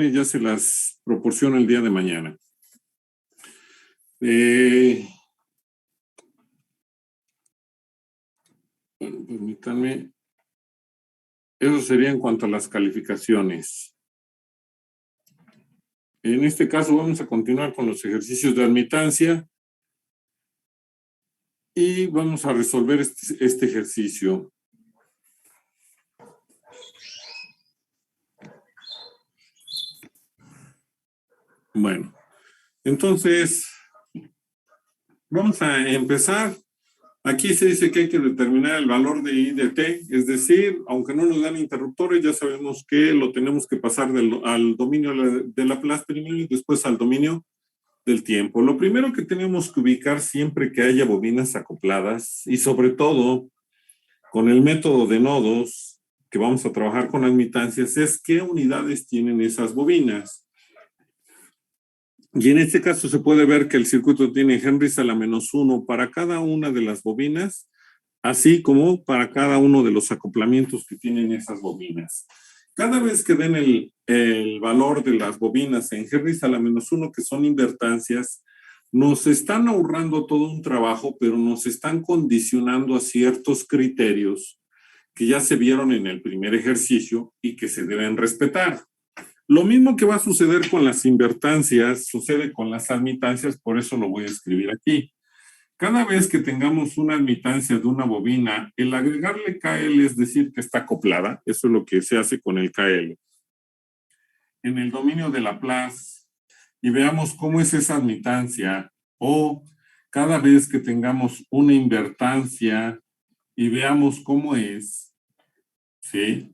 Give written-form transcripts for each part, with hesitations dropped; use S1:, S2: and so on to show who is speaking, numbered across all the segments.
S1: ya se las proporciono el día de mañana. Bueno, permítanme. Eso sería en cuanto a las calificaciones. En este caso vamos a continuar con los ejercicios de admitancia y vamos a resolver este ejercicio. Bueno, entonces vamos a empezar. Aquí se dice que hay que determinar el valor de I de T, es decir, aunque no nos dan interruptores, ya sabemos que lo tenemos que pasar al dominio de Laplace primero y después al dominio del tiempo. Lo primero que tenemos que ubicar siempre que haya bobinas acopladas y sobre todo con el método de nodos que vamos a trabajar con admitancias es qué unidades tienen esas bobinas. Y en este caso se puede ver que el circuito tiene Henrys a la -1 para cada una de las bobinas, así como para cada uno de los acoplamientos que tienen esas bobinas. Cada vez que den el valor de las bobinas en Henrys a la -1, que son invertancias, nos están ahorrando todo un trabajo, pero nos están condicionando a ciertos criterios que ya se vieron en el primer ejercicio y que se deben respetar. Lo mismo que va a suceder con las invertancias, sucede con las admitancias, por eso lo voy a escribir aquí. Cada vez que tengamos una admitancia de una bobina, el agregarle KL es decir que está acoplada, eso es lo que se hace con el KL. En el dominio de Laplace, y veamos cómo es esa admitancia, o cada vez que tengamos una invertancia y veamos cómo es, ¿sí?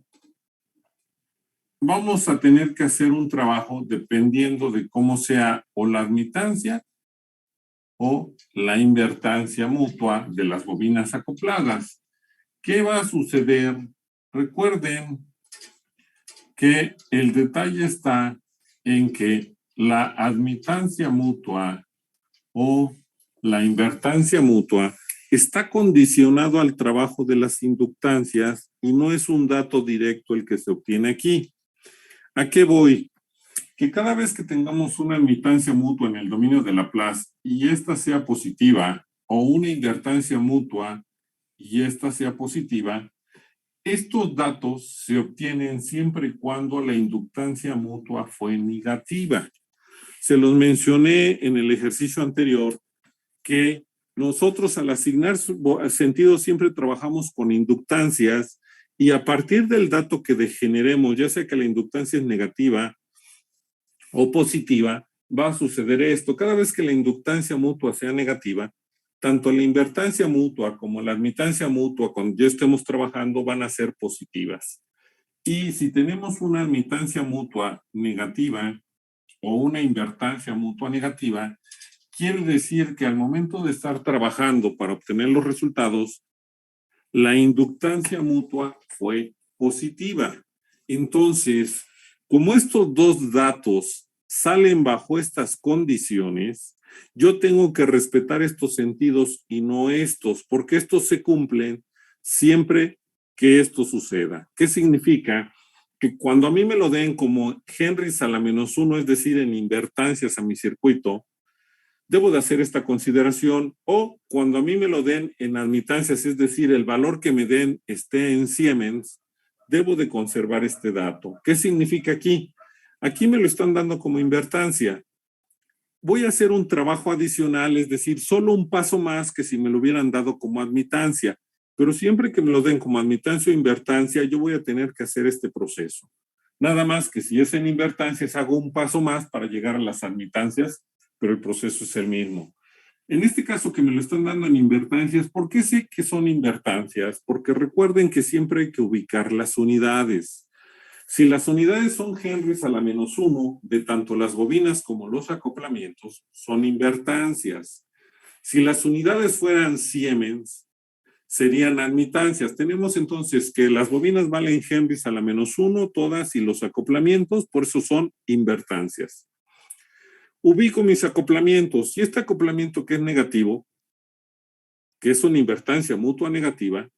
S1: Vamos a tener que hacer un trabajo dependiendo de cómo sea o la admitancia o la invertancia mutua de las bobinas acopladas. ¿Qué va a suceder? Recuerden que el detalle está en que la admitancia mutua o la invertancia mutua está condicionado al trabajo de las inductancias y no es un dato directo el que se obtiene aquí. ¿A qué voy? Que cada vez que tengamos una admitancia mutua en el dominio de Laplace y esta sea positiva, o una invertancia mutua y esta sea positiva, estos datos se obtienen siempre y cuando la inductancia mutua fue negativa. Se los mencioné en el ejercicio anterior que nosotros al asignar sentido siempre trabajamos con inductancias y a partir del dato que degeneremos, ya sea que la inductancia es negativa o positiva, va a suceder esto. Cada vez que la inductancia mutua sea negativa, tanto la invertancia mutua como la admitancia mutua, cuando ya estemos trabajando, van a ser positivas. Y si tenemos una admitancia mutua negativa o una invertancia mutua negativa, quiere decir que al momento de estar trabajando para obtener los resultados, la inductancia mutua fue positiva. Entonces, como estos dos datos salen bajo estas condiciones, yo tengo que respetar estos sentidos y no estos, porque estos se cumplen siempre que esto suceda. ¿Qué significa? Que cuando a mí me lo den como Henrys a la -1, es decir, en invertancias a mi circuito, debo de hacer esta consideración, o cuando a mí me lo den en admitancias, es decir, el valor que me den esté en Siemens, debo de conservar este dato. ¿Qué significa aquí? Aquí me lo están dando como invertancia. Voy a hacer un trabajo adicional, es decir, solo un paso más que si me lo hubieran dado como admitancia, pero siempre que me lo den como admitancia o invertancia, yo voy a tener que hacer este proceso. Nada más que si es en invertancias, hago un paso más para llegar a las admitancias, pero el proceso es el mismo. En este caso que me lo están dando en invertancias, ¿por qué sé que son invertancias? Porque recuerden que siempre hay que ubicar las unidades. Si las unidades son Henrys a la -1 de tanto las bobinas como los acoplamientos, son invertancias. Si las unidades fueran Siemens, serían admitancias. Tenemos entonces que las bobinas valen Henrys a la -1 todas y los acoplamientos, por eso son invertancias. Ubico mis acoplamientos y este acoplamiento que es negativo, que es una invertancia mutua negativa,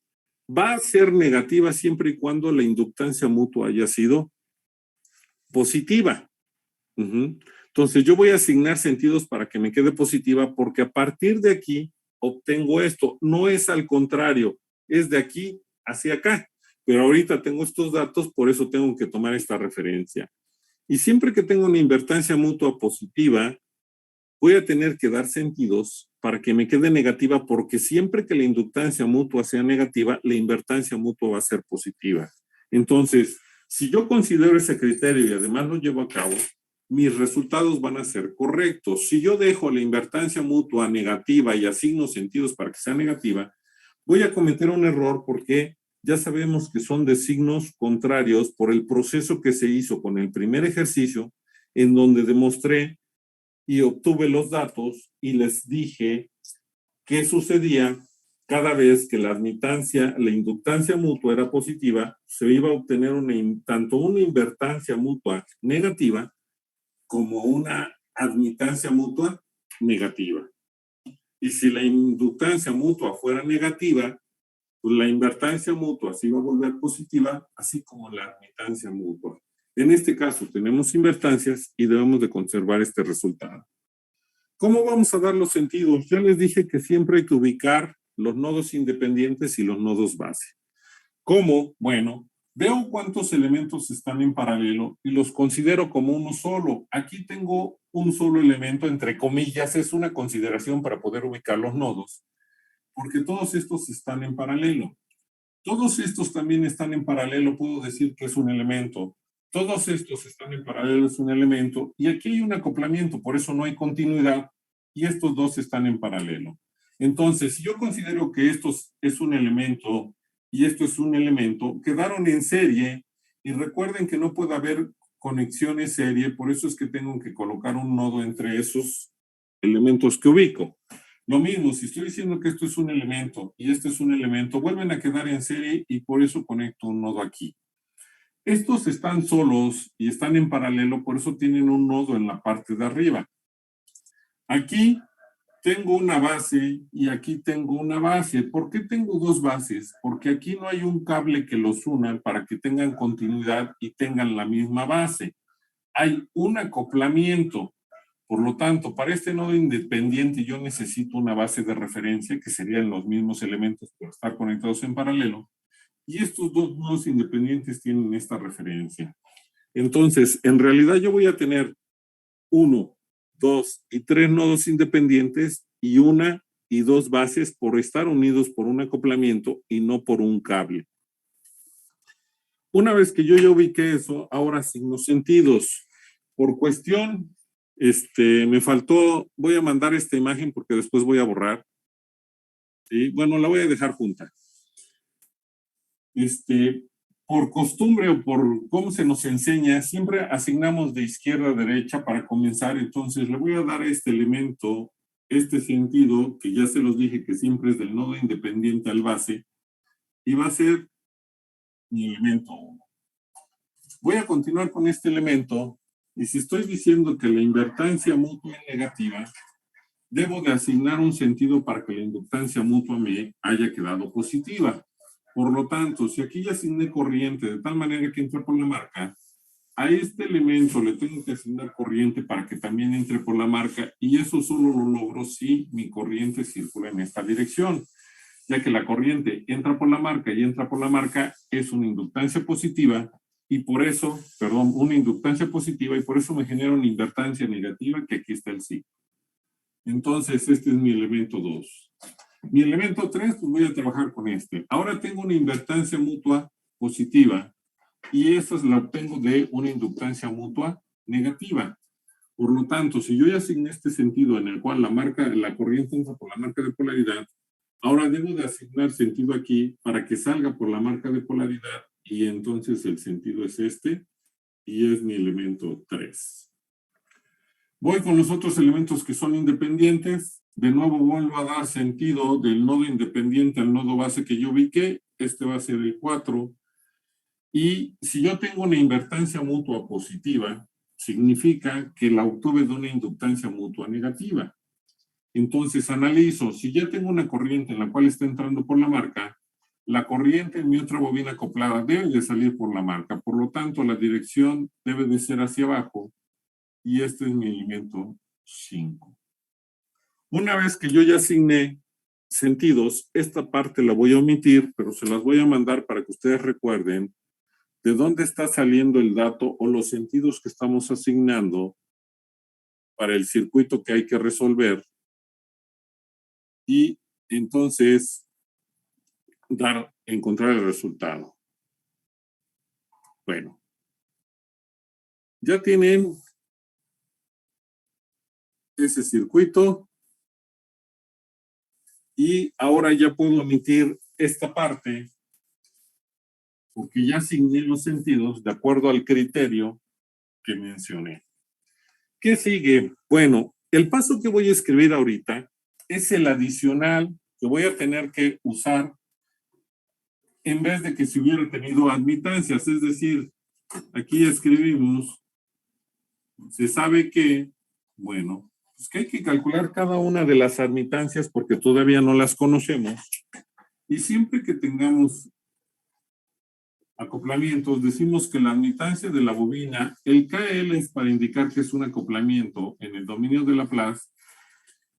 S1: va a ser negativa siempre y cuando la inductancia mutua haya sido positiva. Ujú. Entonces yo voy a asignar sentidos para que me quede positiva porque a partir de aquí obtengo esto. No es al contrario, es de aquí hacia acá. Pero ahorita tengo estos datos, por eso tengo que tomar esta referencia. Y siempre que tengo una invertancia mutua positiva, voy a tener que dar sentidos para que me quede negativa, porque siempre que la inductancia mutua sea negativa, la invertancia mutua va a ser positiva. Entonces, si yo considero ese criterio y además lo llevo a cabo, mis resultados van a ser correctos. Si yo dejo la invertancia mutua negativa y asigno sentidos para que sea negativa, voy a cometer un error porque ya sabemos que son de signos contrarios por el proceso que se hizo con el primer ejercicio, en donde demostré y obtuve los datos y les dije qué sucedía cada vez que la admitancia, la inductancia mutua era positiva, se iba a obtener tanto una invertancia mutua negativa como una admitancia mutua negativa. Y si la inductancia mutua fuera negativa, pues la invertancia mutua se iba a volver positiva, así como la admitancia mutua. En este caso tenemos invertancias y debemos de conservar este resultado. ¿Cómo vamos a dar los sentidos? Ya les dije que siempre hay que ubicar los nodos independientes y los nodos base. ¿Cómo? Bueno, veo cuántos elementos están en paralelo y los considero como uno solo. Aquí tengo un solo elemento, entre comillas, es una consideración para poder ubicar los nodos, porque todos estos están en paralelo. Todos estos también están en paralelo, puedo decir que es un elemento. Todos estos están en paralelo, es un elemento. Y aquí hay un acoplamiento, por eso no hay continuidad. Y estos dos están en paralelo. Entonces, si yo considero que esto es un elemento y esto es un elemento, quedaron en serie. Y recuerden que no puede haber conexiones serie, por eso es que tengo que colocar un nodo entre esos elementos que ubico. Lo mismo, si estoy diciendo que esto es un elemento y este es un elemento, vuelven a quedar en serie y por eso conecto un nodo aquí. Estos están solos y están en paralelo, por eso tienen un nodo en la parte de arriba. Aquí tengo una base y aquí tengo una base. ¿Por qué tengo dos bases? Porque aquí no hay un cable que los una para que tengan continuidad y tengan la misma base. Hay un acoplamiento. Por lo tanto, para este nodo independiente yo necesito una base de referencia que serían los mismos elementos por estar conectados en paralelo. Y estos dos nodos independientes tienen esta referencia. Entonces, en realidad yo voy a tener 1, 2 y 3 nodos independientes y una y dos bases por estar unidos por un acoplamiento y no por un cable. Una vez que yo ya ubiqué eso, ahora asigno sentidos. Por cuestión, me faltó, voy a mandar esta imagen porque después voy a borrar. ¿Sí? Bueno, la voy a dejar junta. Por costumbre o por cómo se nos enseña, siempre asignamos de izquierda a derecha para comenzar. Entonces, le voy a dar a este elemento, este sentido, que ya se los dije que siempre es del nodo independiente al base, y va a ser mi elemento 1. Voy a continuar con este elemento, y si estoy diciendo que la invertancia mutua es negativa, debo de asignar un sentido para que la inductancia mutua me haya quedado positiva. Por lo tanto, si aquí ya asigné corriente de tal manera que entra por la marca, a este elemento le tengo que asignar corriente para que también entre por la marca, y eso solo lo logro si mi corriente circula en esta dirección, ya que la corriente entra por la marca y entra por la marca es una inductancia positiva, y por eso, perdón, una inductancia positiva, y por eso me genera una invertancia negativa, que aquí está el sí. Entonces, este es mi elemento 2. Mi elemento 3, pues voy a trabajar con este. Ahora tengo una invertancia mutua positiva y esta la obtengo de una inductancia mutua negativa. Por lo tanto, si yo ya asigné este sentido en el cual la corriente entra por la marca de polaridad, ahora debo de asignar sentido aquí para que salga por la marca de polaridad y entonces el sentido es este y es mi elemento 3. Voy con los otros elementos que son independientes. De nuevo vuelvo a dar sentido del nodo independiente al nodo base que yo ubiqué. Este va a ser el 4. Y si yo tengo una invertancia mutua positiva, significa que la obtuve de una inductancia mutua negativa. Entonces analizo, si ya tengo una corriente en la cual está entrando por la marca, la corriente en mi otra bobina acoplada debe de salir por la marca. Por lo tanto, la dirección debe de ser hacia abajo y este es mi elemento 5. Una vez que yo ya asigné sentidos, esta parte la voy a omitir, pero se las voy a mandar para que ustedes recuerden de dónde está saliendo el dato o los sentidos que estamos asignando para el circuito que hay que resolver. Y entonces encontrar el resultado. Bueno, ya tienen ese circuito y ahora ya puedo omitir esta parte porque ya asigné los sentidos de acuerdo al criterio que mencioné. ¿Qué sigue? Bueno, el paso que voy a escribir ahorita es el adicional que voy a tener que usar en vez de que si hubiera tenido admitancias, es decir, aquí escribimos, se sabe que, bueno, pues que hay que calcular cada una de las admitancias porque todavía no las conocemos. Y siempre que tengamos acoplamientos, decimos que la admitancia de la bobina, el KL es para indicar que es un acoplamiento en el dominio de Laplace,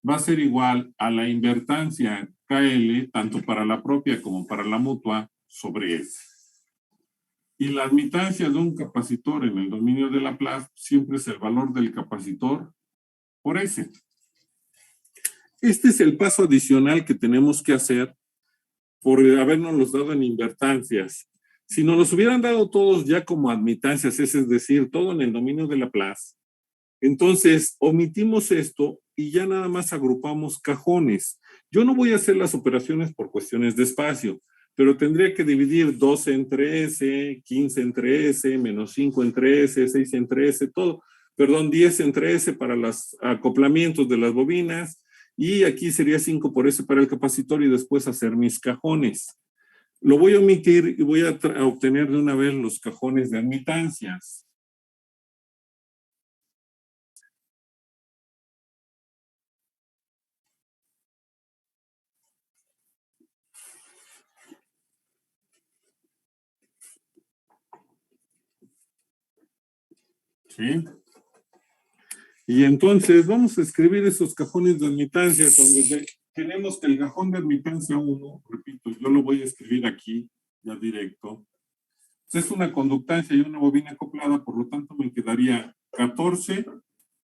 S1: va a ser igual a la invertancia KL, tanto para la propia como para la mutua, sobre S. Y la admitancia de un capacitor en el dominio de Laplace siempre es el valor del capacitor por S. Este es el paso adicional que tenemos que hacer por habernos dado en invertancias. Si nos los hubieran dado todos ya como admitancias, es decir, todo en el dominio de Laplace, entonces omitimos esto y ya nada más agrupamos cajones. Yo no voy a hacer las operaciones por cuestiones de espacio, pero tendría que dividir 12 entre S, 15 entre S, menos 5 entre S, 6 entre S, todo. Perdón, 10 entre S para los acoplamientos de las bobinas y aquí sería 5 por S para el capacitor y después hacer mis cajones. Lo voy a omitir y voy a obtener de una vez los cajones de admitancias. ¿Sí? Y entonces vamos a escribir esos cajones de admitancia donde tenemos que el cajón de admitancia 1, repito, yo lo voy a escribir aquí, ya directo. Es una conductancia y una bobina acoplada, por lo tanto me quedaría 14,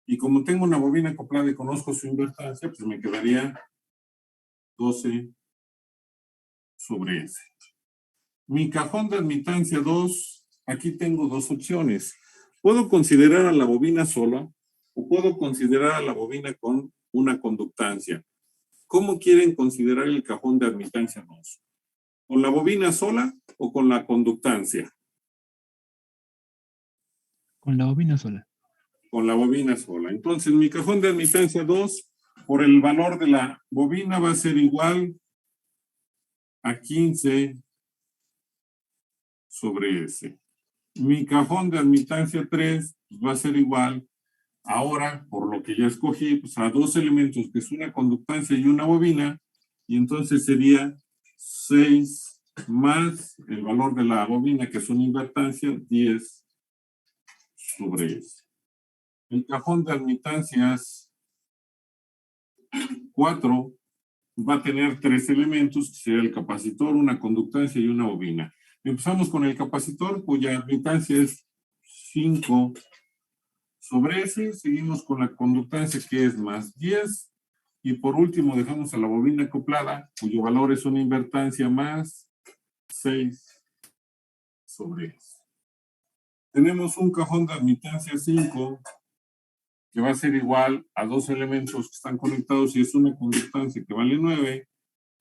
S1: y como tengo una bobina acoplada y conozco su invertancia, pues me quedaría 12 sobre S. Mi cajón de admitancia 2, aquí tengo dos opciones. Puedo considerar a la bobina sola o puedo considerar a la bobina con una conductancia. ¿Cómo quieren considerar el cajón de admitancia 2? ¿Con la bobina sola o con la conductancia?
S2: Con la bobina sola.
S1: Con la bobina sola. Entonces, mi cajón de admitancia 2, por el valor de la bobina, va a ser igual a 15 sobre S. Mi cajón de admitancia 3 va a ser igual, ahora, por lo que ya escogí, pues a dos elementos, que es una conductancia y una bobina, y entonces sería 6 más el valor de la bobina, que es una invertancia, 10 sobre S. El cajón de admitancias 4 va a tener tres elementos, que sería el capacitor, una conductancia y una bobina. Empezamos con el capacitor, cuya admitancia es 5 sobre S. Seguimos con la conductancia, que es más 10. Y por último dejamos a la bobina acoplada, cuyo valor es una invertancia, más 6 sobre S. Tenemos un cajón de admitancia 5, que va a ser igual a dos elementos que están conectados y es una conductancia que vale 9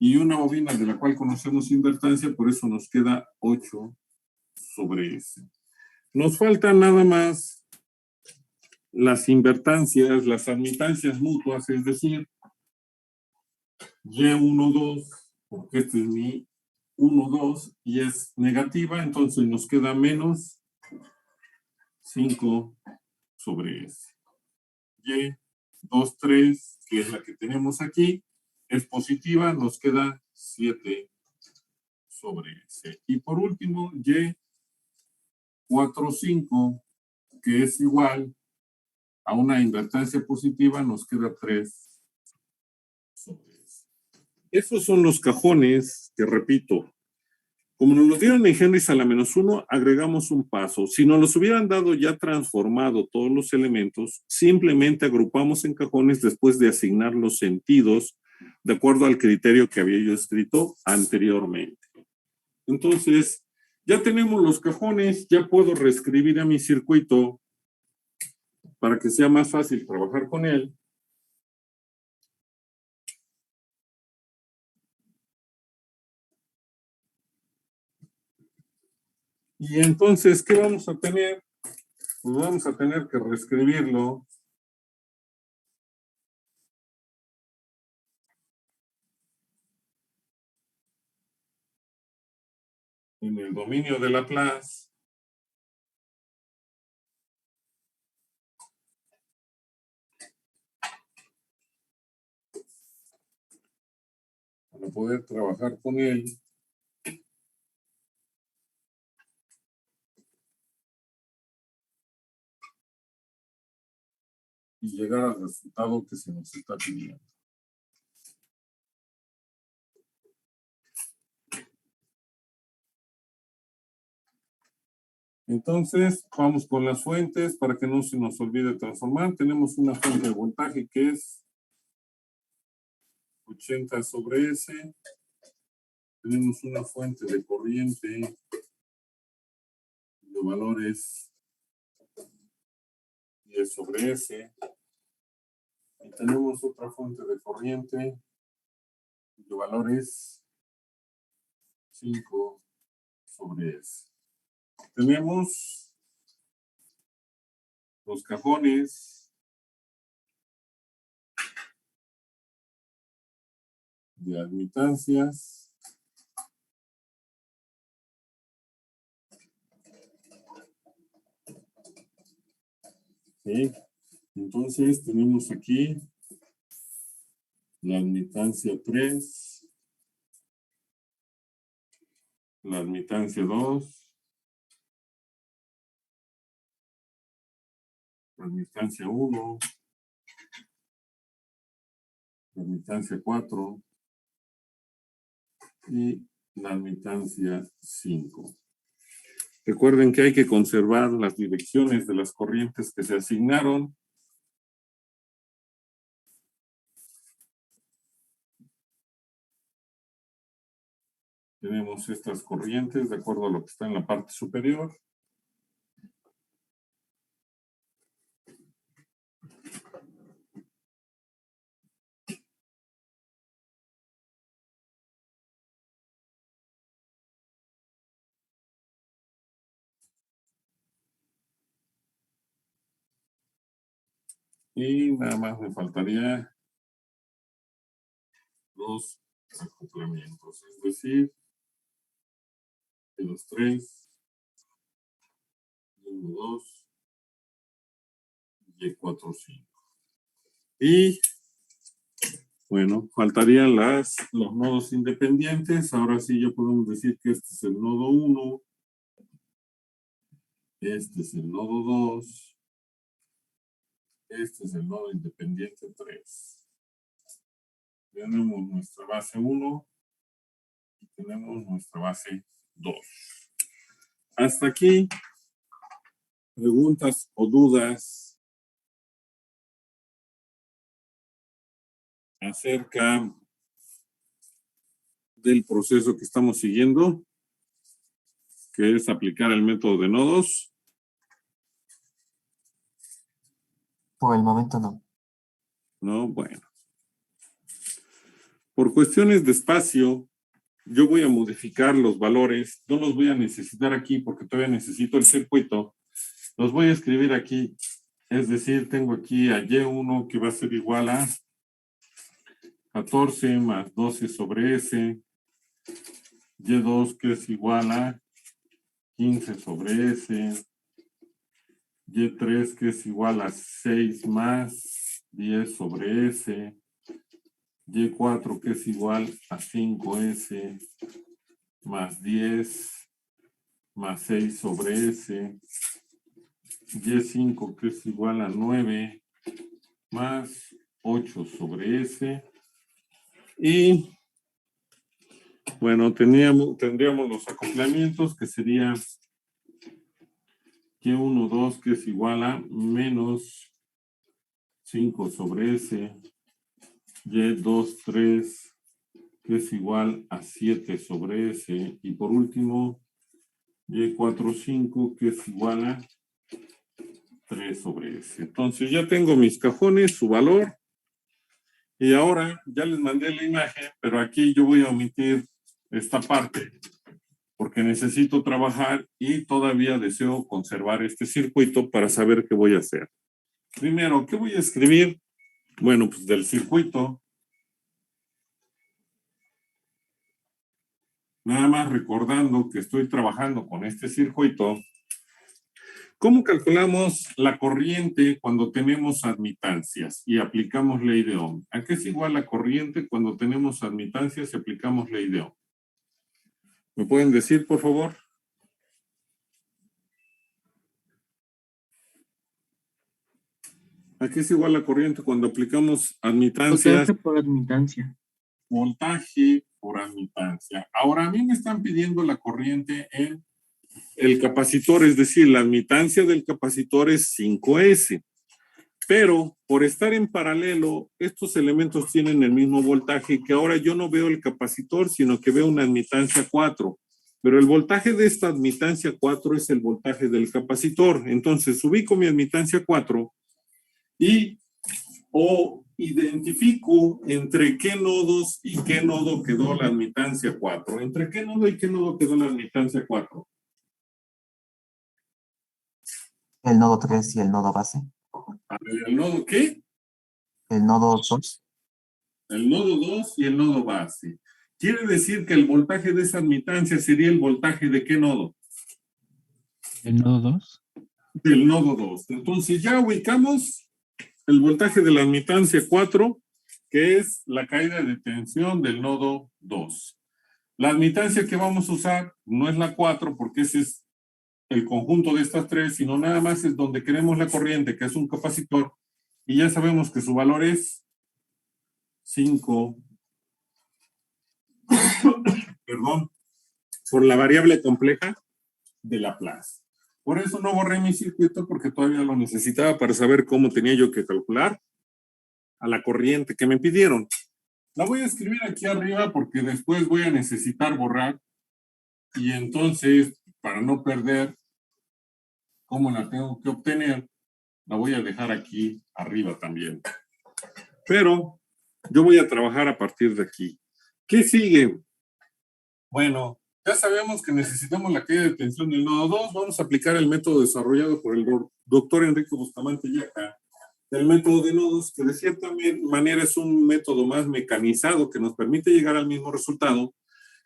S1: y una bobina de la cual conocemos invertancia, por eso nos queda 8 sobre S. Nos faltan nada más las invertancias, las admitancias mutuas, es decir, Y1, 2, porque este es mi 1, 2 y es negativa, entonces nos queda menos 5 sobre S. Y2, 3, que es la que tenemos aquí, es positiva, nos queda 7 sobre S. Y por último, Y4, 5, que es igual a una invertancia positiva, nos queda 3 sobre S. Estos son los cajones que, repito, como nos los dieron en Henrys a la -1, agregamos un paso. Si nos los hubieran dado ya transformado todos los elementos, simplemente agrupamos en cajones después de asignar los sentidos de acuerdo al criterio que había yo escrito anteriormente. Entonces, ya tenemos los cajones, ya puedo reescribir a mi circuito para que sea más fácil trabajar con él. Y entonces, ¿qué vamos a tener? Pues vamos a tener que reescribirlo en el dominio de Laplace. Para poder trabajar con él. Y llegar al resultado que se nos está pidiendo. Entonces, vamos con las fuentes para que no se nos olvide transformar. Tenemos una fuente de voltaje que es 80 sobre S. Tenemos una fuente de corriente de valores 10 sobre S. Y tenemos otra fuente de corriente de valores 5 sobre S. Tenemos los cajones de admitancias. ¿Sí? Entonces tenemos aquí la admitancia 3, la admitancia 2, la admitancia 1, la admitancia 4 y la admitancia 5. Recuerden que hay que conservar las direcciones de las corrientes que se asignaron. Tenemos estas corrientes de acuerdo a lo que está en la parte superior. Y nada más me faltaría los acoplamientos, es decir, de los 3, y 1, 2, y 4, 5. Y bueno, faltarían los nodos independientes. Ahora sí ya podemos decir que este es el nodo 1, este es el nodo 2, este es el nodo independiente 3. Tenemos nuestra base 1 y tenemos nuestra base 2. Hasta aquí, preguntas o dudas acerca del proceso que estamos siguiendo, que es aplicar el método de nodos.
S3: Por el momento no.
S1: No, bueno. Por cuestiones de espacio, yo voy a modificar los valores. No los voy a necesitar aquí porque todavía necesito el circuito. Los voy a escribir aquí. Es decir, tengo aquí a Y1 que va a ser igual a 14 más 12 sobre S. Y2 que es igual a 15 sobre S. Y3 que es igual a 6 más 10 sobre S. Y4 que es igual a 5S más 10 más 6 sobre S Y5 que es igual a 9 más 8 sobre S. Y bueno, tendríamos los acoplamientos que sería Y1, 2 que es igual a menos 5 sobre S. Y2, 3 que es igual a 7 sobre S. Y por último, Y4, 5 que es igual a 3 sobre S. Entonces ya tengo mis cajones, su valor. Y ahora ya les mandé la imagen, pero aquí yo voy a omitir esta parte porque necesito trabajar y todavía deseo conservar este circuito para saber qué voy a hacer. Primero, ¿qué voy a escribir? Bueno, pues del circuito. Nada más recordando que estoy trabajando con este circuito. ¿Cómo calculamos la corriente cuando tenemos admitancias y aplicamos ley de Ohm? ¿A qué es igual la corriente cuando tenemos admitancias y aplicamos ley de Ohm? ¿Me pueden decir, por favor? ¿A qué es igual la corriente cuando aplicamos admitancias?
S3: Voltaje por admitancia.
S1: Voltaje por admitancia. Ahora, a mí me están pidiendo la corriente en el capacitor, es decir, la admitancia del capacitor es 5S. Pero por estar en paralelo, estos elementos tienen el mismo voltaje, que ahora yo no veo el capacitor, sino que veo una admitancia 4. Pero el voltaje de esta admitancia 4 es el voltaje del capacitor. Entonces, ubico mi admitancia 4 y identifico entre qué nodos y qué nodo quedó la admitancia 4. ¿Entre qué nodo y qué nodo quedó la admitancia 4?
S3: El nodo 3 y el nodo base.
S1: A ver, ¿el nodo qué?
S3: El nodo 2.
S1: El nodo 2 y el nodo base. Quiere decir que el voltaje de esa admitancia sería el voltaje de qué nodo?
S2: ¿El nodo 2?
S1: Del nodo 2. Entonces ya ubicamos el voltaje de la admitancia 4, que es la caída de tensión del nodo 2. La admitancia que vamos a usar no es la 4, porque ese es el conjunto de estas tres, sino nada más es donde queremos la corriente, que es un capacitor, y ya sabemos que su valor es 5, perdón, por la variable compleja de Laplace. Por eso no borré mi circuito, porque todavía lo necesitaba para saber cómo tenía yo que calcular a la corriente que me pidieron. La voy a escribir aquí arriba porque después voy a necesitar borrar, y entonces, para no perder cómo la tengo que obtener, la voy a dejar aquí arriba también. Pero yo voy a trabajar a partir de aquí. ¿Qué sigue? Bueno, ya sabemos que necesitamos la caída de tensión del nodo 2. Vamos a aplicar el método desarrollado por el doctor Enrique Bustamante Yaca, el método de nodos, que de cierta manera es un método más mecanizado que nos permite llegar al mismo resultado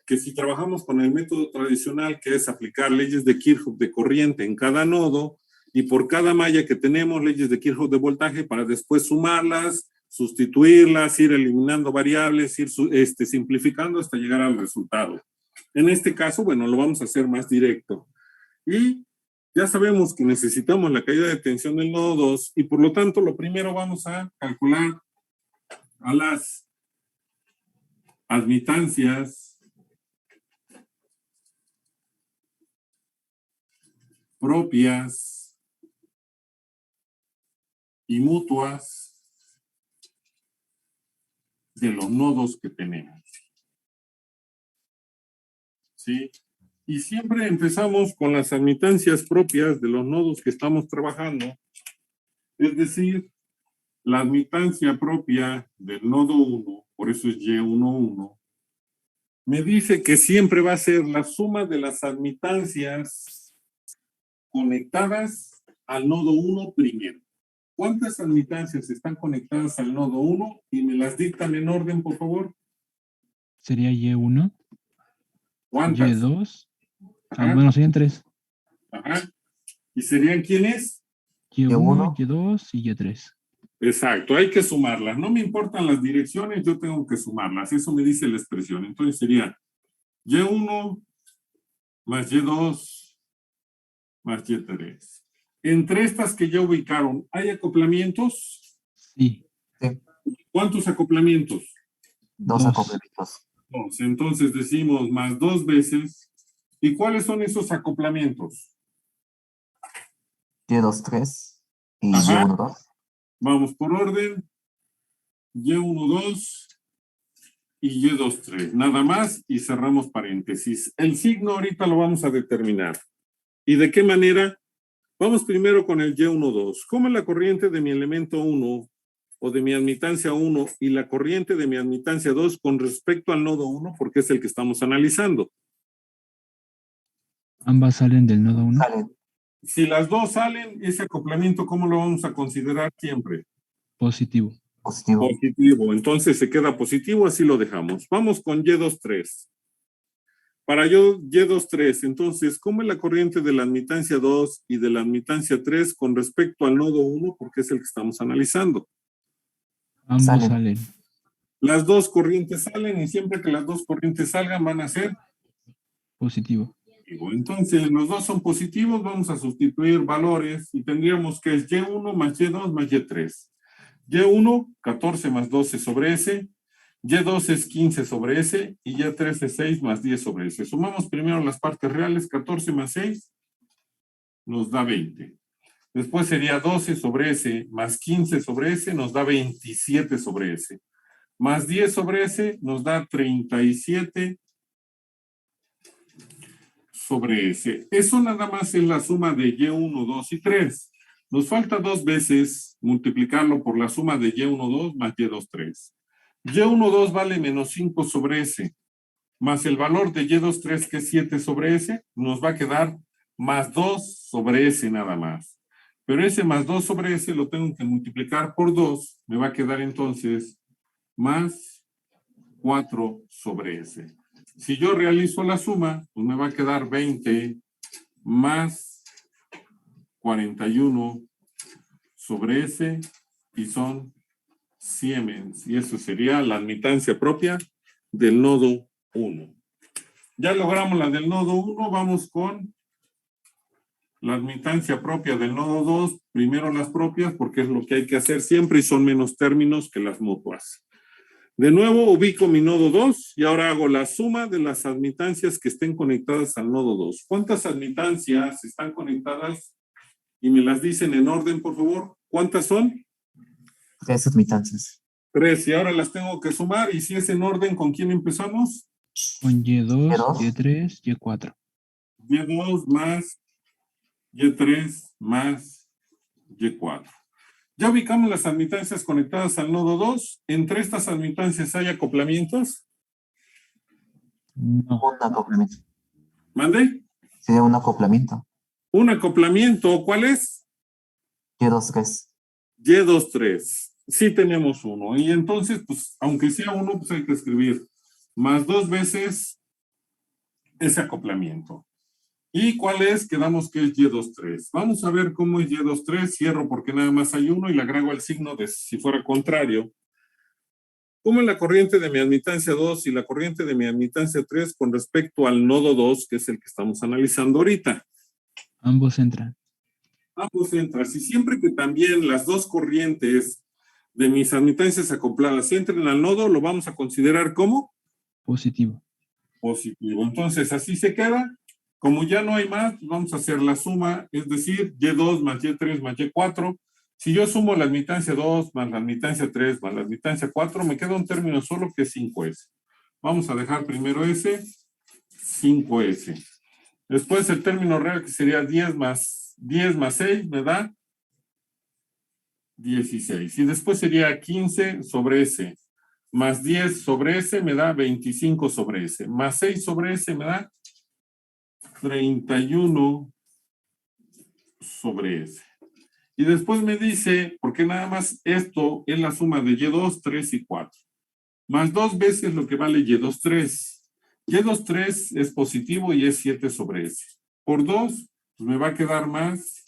S1: que si trabajamos con el método tradicional, que es aplicar leyes de Kirchhoff de corriente en cada nodo y por cada malla que tenemos leyes de Kirchhoff de voltaje para después sumarlas, sustituirlas, ir eliminando variables, ir simplificando hasta llegar al resultado. En este caso, bueno, lo vamos a hacer más directo. Y ya sabemos que necesitamos la caída de tensión del nodo 2 y por lo tanto lo primero vamos a calcular a las admitancias propias y mutuas de los nodos que tenemos. ¿Sí? Y siempre empezamos con las admitancias propias de los nodos que estamos trabajando, es decir, la admitancia propia del nodo 1, por eso es Y11, me dice que siempre va a ser la suma de las admitancias conectadas al nodo 1 primero. ¿Cuántas admitancias están conectadas al nodo 1? Y me las dictan en orden, por favor.
S2: Sería Y1.
S1: ¿Cuántas?
S2: Y2.
S1: Ajá.
S2: Bueno, serían 3.
S1: Ajá. ¿Y serían quiénes?
S2: Y1, Y2 y Y3.
S1: Exacto, hay que sumarlas. No me importan las direcciones, yo tengo que sumarlas. Eso me dice la expresión. Entonces sería Y1 más Y2 más Y3. Entre estas que ya ubicaron, ¿hay acoplamientos?
S2: Sí.
S1: ¿Cuántos acoplamientos?
S3: Dos
S2: Dos.
S3: acoplamientos.
S1: Dos. Entonces decimos más 2 veces. ¿Y cuáles son esos acoplamientos?
S3: Y2, 3 y
S1: Ajá.
S3: Y1, 2.
S1: Vamos por orden. Y1, 2 y Y2, 3. Nada más y cerramos paréntesis. El signo ahorita lo vamos a determinar. ¿Y de qué manera? Vamos primero con el Y1, 2. ¿Cómo es la corriente de mi elemento 1 o de mi admitancia 1 y la corriente de mi admitancia 2 con respecto al nodo 1? Porque es el que estamos analizando.
S2: Ambas salen del nodo 1.
S3: Salen.
S1: Si las dos salen, ese acoplamiento, ¿cómo lo vamos a considerar siempre?
S2: Positivo.
S3: Positivo.
S1: Positivo. Entonces se queda positivo, así lo dejamos. Vamos con Y2, 3. Para Y2, 3, entonces, ¿cómo es la corriente de la admitancia 2 y de la admitancia 3 con respecto al nodo 1? Porque es el que estamos analizando.
S2: Ambos
S3: Salen.
S2: salen.
S1: Las dos corrientes salen y siempre que las dos corrientes salgan van a ser
S2: Positivo.
S1: positivo. Entonces, los dos son positivos, vamos a sustituir valores y tendríamos que es Y1 más Y2 más Y3. Y1, 14 más 12 sobre S. Y2 es 15 sobre S y Y3 es 6 más 10 sobre S. Sumamos primero las partes reales, 14 más 6 nos da 20. Después sería 12 sobre S más 15 sobre S nos da 27 sobre S. Más 10 sobre S nos da 37 sobre S. Eso nada más es la suma de Y1, 2 y 3. Nos falta 2 veces multiplicarlo por la suma de Y1, 2 más Y2, 3. Y1, 2 vale menos 5 sobre S, más el valor de Y2, 3 que es 7 sobre S, nos va a quedar más 2 sobre S nada más. Pero ese más 2 sobre S lo tengo que multiplicar por 2, me va a quedar entonces más 4 sobre S. Si yo realizo la suma, pues me va a quedar 20 más 41 sobre S y son Siemens. Y eso sería la admitancia propia del nodo 1. Ya logramos la del nodo 1, vamos con la admitancia propia del nodo 2. Primero las propias porque es lo que hay que hacer siempre y son menos términos que las mutuas. De nuevo ubico mi nodo 2 y ahora hago la suma de las admitancias que estén conectadas al nodo 2. ¿Cuántas admitancias están conectadas? Y me las dicen en orden, por favor. ¿Cuántas son?
S3: 3 admitancias.
S1: 3. Y ahora las tengo que sumar. Y si es en orden, ¿con quién empezamos?
S2: Con Y2,
S3: Y2.
S2: Y3, Y4.
S1: Y2 más Y3 más Y4. Ya ubicamos las admitancias conectadas al nodo 2. Entre estas admitancias hay acoplamientos.
S2: No.
S3: Un acoplamiento.
S1: ¿Mande?
S3: Sería un acoplamiento.
S1: Un acoplamiento. ¿Cuál es?
S3: Y2, 3.
S1: Y2, 3. Sí tenemos uno. Y entonces, pues, aunque sea uno, pues hay que escribir más 2 veces ese acoplamiento. ¿Y cuál es? Quedamos que es Y2, 3. Vamos a ver cómo es Y2, 3. Cierro porque nada más hay uno y le agrego el signo de si fuera contrario. ¿Cómo es la corriente de mi admitancia 2 y la corriente de mi admitancia 3 con respecto al nodo 2, que es el que estamos analizando ahorita?
S2: Ambos entran.
S1: Ambos entran. Y siempre que también las dos corrientes de mis admitancias acopladas entren al nodo, lo vamos a considerar como
S2: Positivo.
S1: positivo. Entonces, así se queda. Como ya no hay más, vamos a hacer la suma, es decir, Y2 más Y3 más Y4. Si yo sumo la admitancia 2 más la admitancia 3 más la admitancia 4, me queda un término solo que es 5S. Vamos a dejar primero ese, 5S. Después el término real que sería 10 más 6 me da 16. Y después sería 15 sobre S. Más 10 sobre S me da 25 sobre S. Más 6 sobre S me da 31 sobre S. Y después me dice, porque nada más esto es la suma de Y2, 3 y 4. Más 2 veces lo que vale Y2, 3. Y2, 3 es positivo y es 7 sobre S. Por 2, pues me va a quedar más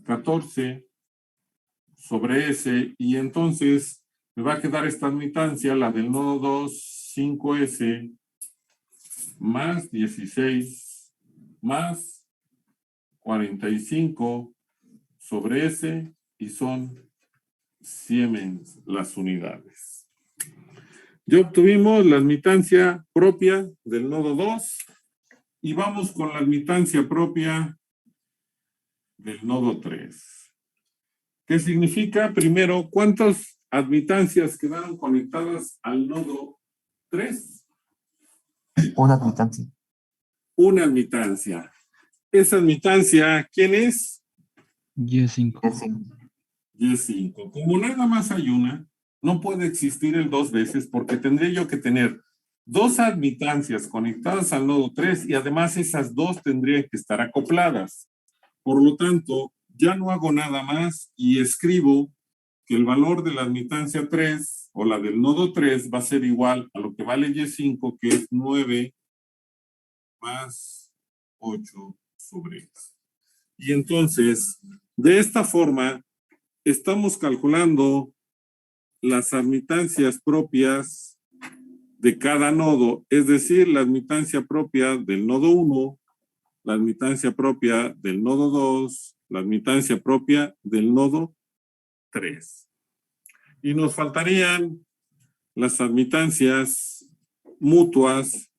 S1: 14 sobre S. Y entonces me va a quedar esta admitancia, la del nodo 2, 5S, más 16, más 45 sobre S y son Siemens las unidades. Ya obtuvimos la admitancia propia del nodo 2 y vamos con la admitancia propia del nodo 3. ¿Qué significa? Primero, ¿cuántas admitancias quedaron conectadas al nodo 3?
S3: Una admitancia.
S1: Una admitancia. Esa admitancia, ¿quién es?
S2: Y5.
S3: Y5.
S1: Y5. Como nada más hay una, no puede existir el dos veces porque tendría yo que tener dos admitancias conectadas al nodo 3 y además esas dos tendrían que estar acopladas. Por lo tanto, ya no hago nada más y escribo que el valor de la admitancia 3 o la del nodo 3 va a ser igual a lo que vale Y5, que es 9 más 8 sobre X. Y entonces, de esta forma, estamos calculando las admitancias propias de cada nodo, es decir, la admitancia propia del nodo 1, la admitancia propia del nodo 2, la admitancia propia del nodo 3. Y nos faltarían las admitancias mutuas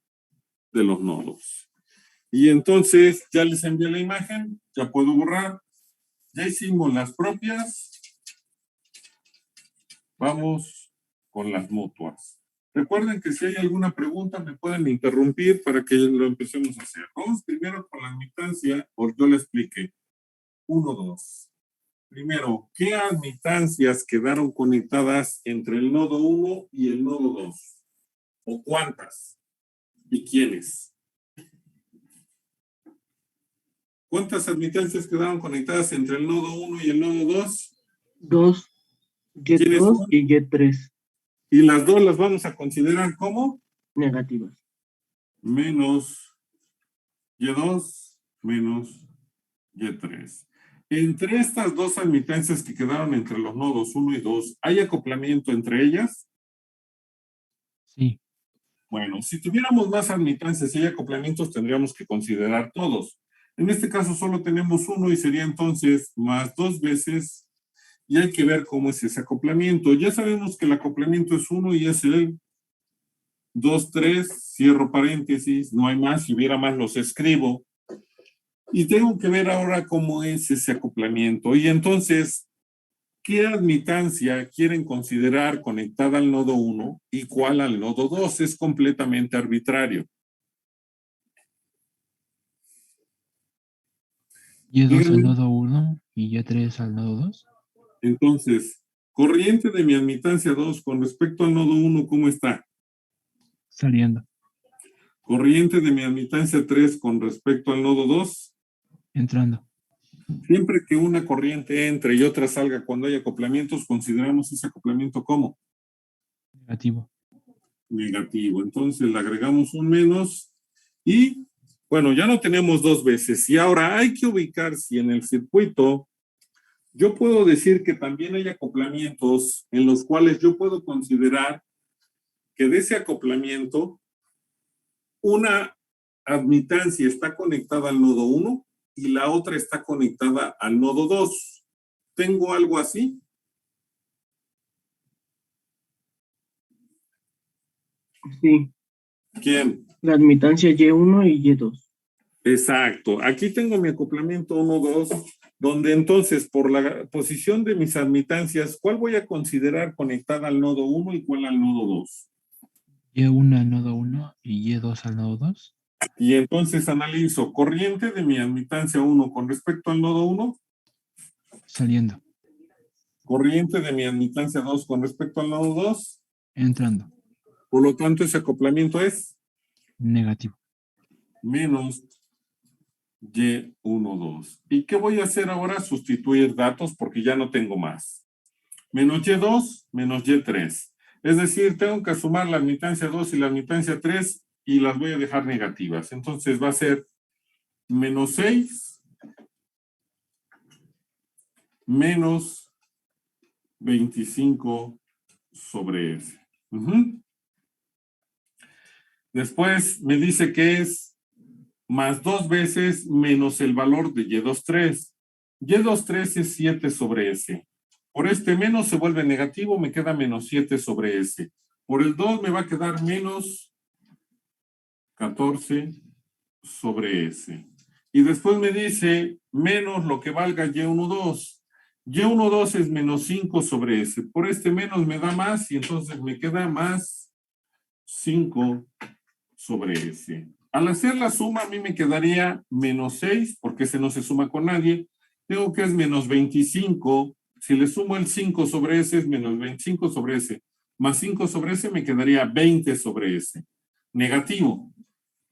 S1: de los nodos. Y entonces ya les envié la imagen, ya puedo borrar. Ya hicimos las propias. Vamos con las mutuas. Recuerden que si hay alguna pregunta me pueden interrumpir para que lo empecemos a hacer. Vamos primero con la admitancia, o yo le expliqué. 1, 2. Primero, ¿qué admitancias quedaron conectadas entre el nodo 1 y el nodo 2? ¿O cuántas? ¿Y quiénes? ¿Cuántas admitancias quedaron conectadas entre el nodo 1 y el nodo 2?
S4: 2,
S1: ¿Quiénes
S4: Y2
S1: son?
S4: y Y3
S1: Y las dos las vamos a considerar como
S4: negativas.
S1: menos Y2 menos Y3. Entre estas dos admitancias que quedaron entre los nodos 1 y 2, ¿hay acoplamiento entre ellas?
S2: Sí.
S1: Bueno, si tuviéramos más admitancias y hay acoplamientos, tendríamos que considerar todos. En este caso solo tenemos uno y sería entonces más 2 veces, y hay que ver cómo es ese acoplamiento. Ya sabemos que el acoplamiento es 1 y es el 2, 3, cierro paréntesis, no hay más, si hubiera más los escribo. Y tengo que ver ahora cómo es ese acoplamiento. Y entonces, ¿qué admitancia quieren considerar conectada al nodo 1 y cuál al nodo 2? Es completamente arbitrario.
S2: Y2 al
S1: Díganme,
S2: nodo 1 y Y3 al nodo 2.
S1: entonces, corriente de mi admitancia 2 con respecto al nodo 1, ¿cómo está?
S2: Saliendo.
S1: Corriente de mi admitancia 3 con respecto al nodo 2.
S2: Entrando.
S1: Siempre que una corriente entre y otra salga cuando hay acoplamientos, consideramos ese acoplamiento como
S2: Negativo.
S1: negativo. Entonces le agregamos un menos y, bueno, ya no tenemos dos veces. Y ahora hay que ubicar si en el circuito yo puedo decir que también hay acoplamientos en los cuales yo puedo considerar que de ese acoplamiento una admitancia está conectada al nodo 1 y la otra está conectada al nodo 2. ¿Tengo algo así?
S4: Sí,
S1: ¿Quién?
S4: la admitancia Y1 y Y2.
S1: Exacto. Aquí tengo mi acoplamiento 1, 2, donde entonces por la posición de mis admitancias, ¿cuál voy a considerar conectada al nodo 1 y cuál al nodo 2?
S2: Y1 al nodo 1 y Y2 al nodo 2.
S1: Y entonces analizo corriente de mi admitancia 1 con respecto al nodo 1,
S2: Saliendo.
S1: corriente de mi admitancia 2 con respecto al nodo 2.
S2: Entrando.
S1: Por lo tanto, ese acoplamiento es
S2: Negativo.
S1: menos Y1, 2. ¿Y qué voy a hacer ahora? Sustituir datos porque ya no tengo más. Menos Y2 menos Y3. Es decir, tengo que sumar la admitancia 2 y la admitancia 3 y las voy a dejar negativas. Entonces va a ser menos 6 menos 25 sobre S. Después me dice que es más 2 veces menos el valor de Y23. Y23 es 7 sobre S. Por este menos se vuelve negativo, me queda menos 7 sobre S. Por el 2 me va a quedar menos 14 sobre S. Y después me dice menos lo que valga Y12. Y12 es menos 5 sobre S. Por este menos me da más y entonces me queda más 5 sobre S. Al hacer la suma a mí me quedaría menos 6 porque ese no se suma con nadie. Tengo que es menos 25. Si le sumo el 5 sobre S es menos 25 sobre S. Más 5 sobre S me quedaría 20 sobre S. Negativo.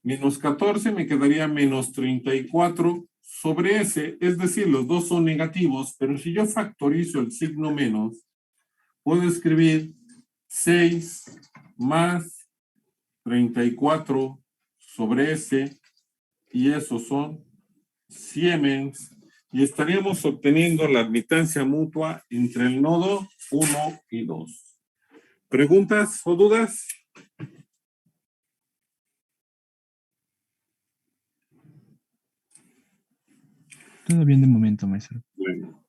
S1: Menos 14 me quedaría menos 34 sobre S. Es decir, los dos son negativos, pero si yo factorizo el signo menos, puedo escribir 6 más 34 sobre S, y esos son Siemens, y estaríamos obteniendo la admitancia mutua entre el nodo 1 y 2. ¿Preguntas o dudas?
S2: Todo bien de momento, maestro.
S1: Bueno,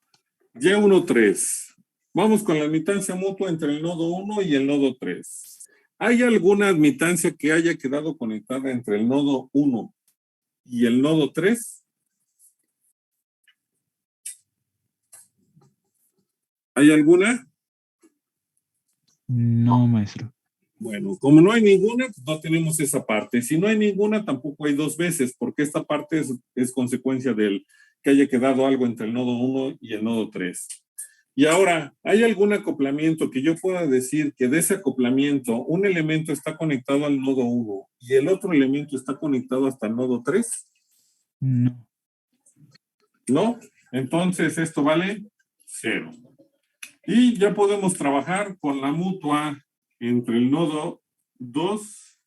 S1: Y13. Vamos con la admitancia mutua entre el nodo 1 y el nodo 3. ¿Hay alguna admitancia que haya quedado conectada entre el nodo 1 y el nodo 3? ¿Hay alguna?
S2: No, maestro.
S1: Bueno, como no hay ninguna, no tenemos esa parte. Si no hay ninguna, tampoco hay dos veces, porque esta parte es consecuencia del que haya quedado algo entre el nodo 1 y el nodo 3. Y ahora, ¿hay algún acoplamiento que yo pueda decir que de ese acoplamiento un elemento está conectado al nodo 1 y el otro elemento está conectado hasta el nodo 3?
S2: No.
S1: ¿No? Entonces esto vale 0. Y ya podemos trabajar con la mutua entre el nodo 2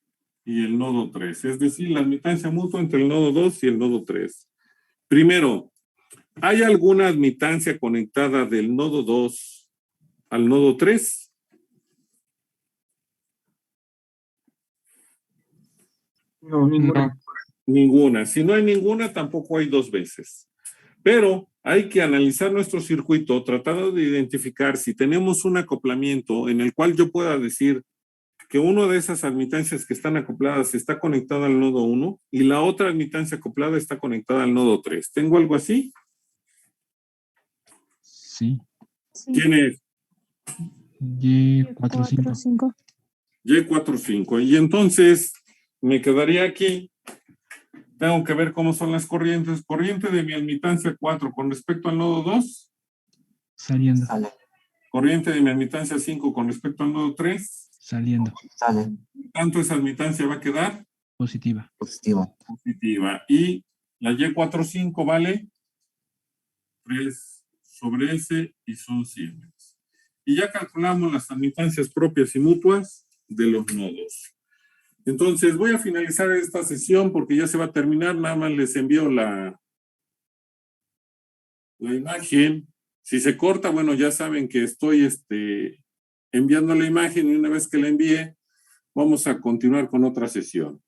S1: y el nodo 3. Es decir, la admitancia mutua entre el nodo 2 y el nodo 3. Primero, ¿hay alguna admitancia conectada del nodo 2 al nodo 3?
S4: No, ninguna.
S3: No.
S1: Ninguna. Si no hay ninguna, tampoco hay dos veces. Pero hay que analizar nuestro circuito tratando de identificar si tenemos un acoplamiento en el cual yo pueda decir que una de esas admitancias que están acopladas está conectada al nodo 1 y la otra admitancia acoplada está conectada al nodo 3. ¿Tengo algo así?
S2: Sí.
S1: ¿Quién es?
S2: Y45.
S1: Y45. Y entonces me quedaría aquí. Tengo que ver cómo son las corrientes. Corriente de mi admitancia 4 con respecto al nodo 2.
S2: Saliendo.
S3: Sale.
S1: Corriente de mi admitancia 5 con respecto al nodo 3.
S2: Saliendo.
S3: Sale.
S1: ¿Tanto esa admitancia va a quedar?
S2: Positiva.
S3: Positivo.
S1: Positiva. Y la Y45 vale 3 sobre S y son Siemens. Y ya calculamos las admitancias propias y mutuas de los nodos. Entonces voy a finalizar esta sesión porque ya se va a terminar. Nada más les envío la imagen. Si se corta, bueno, ya saben que estoy enviando la imagen y una vez que la envíe, vamos a continuar con otra sesión.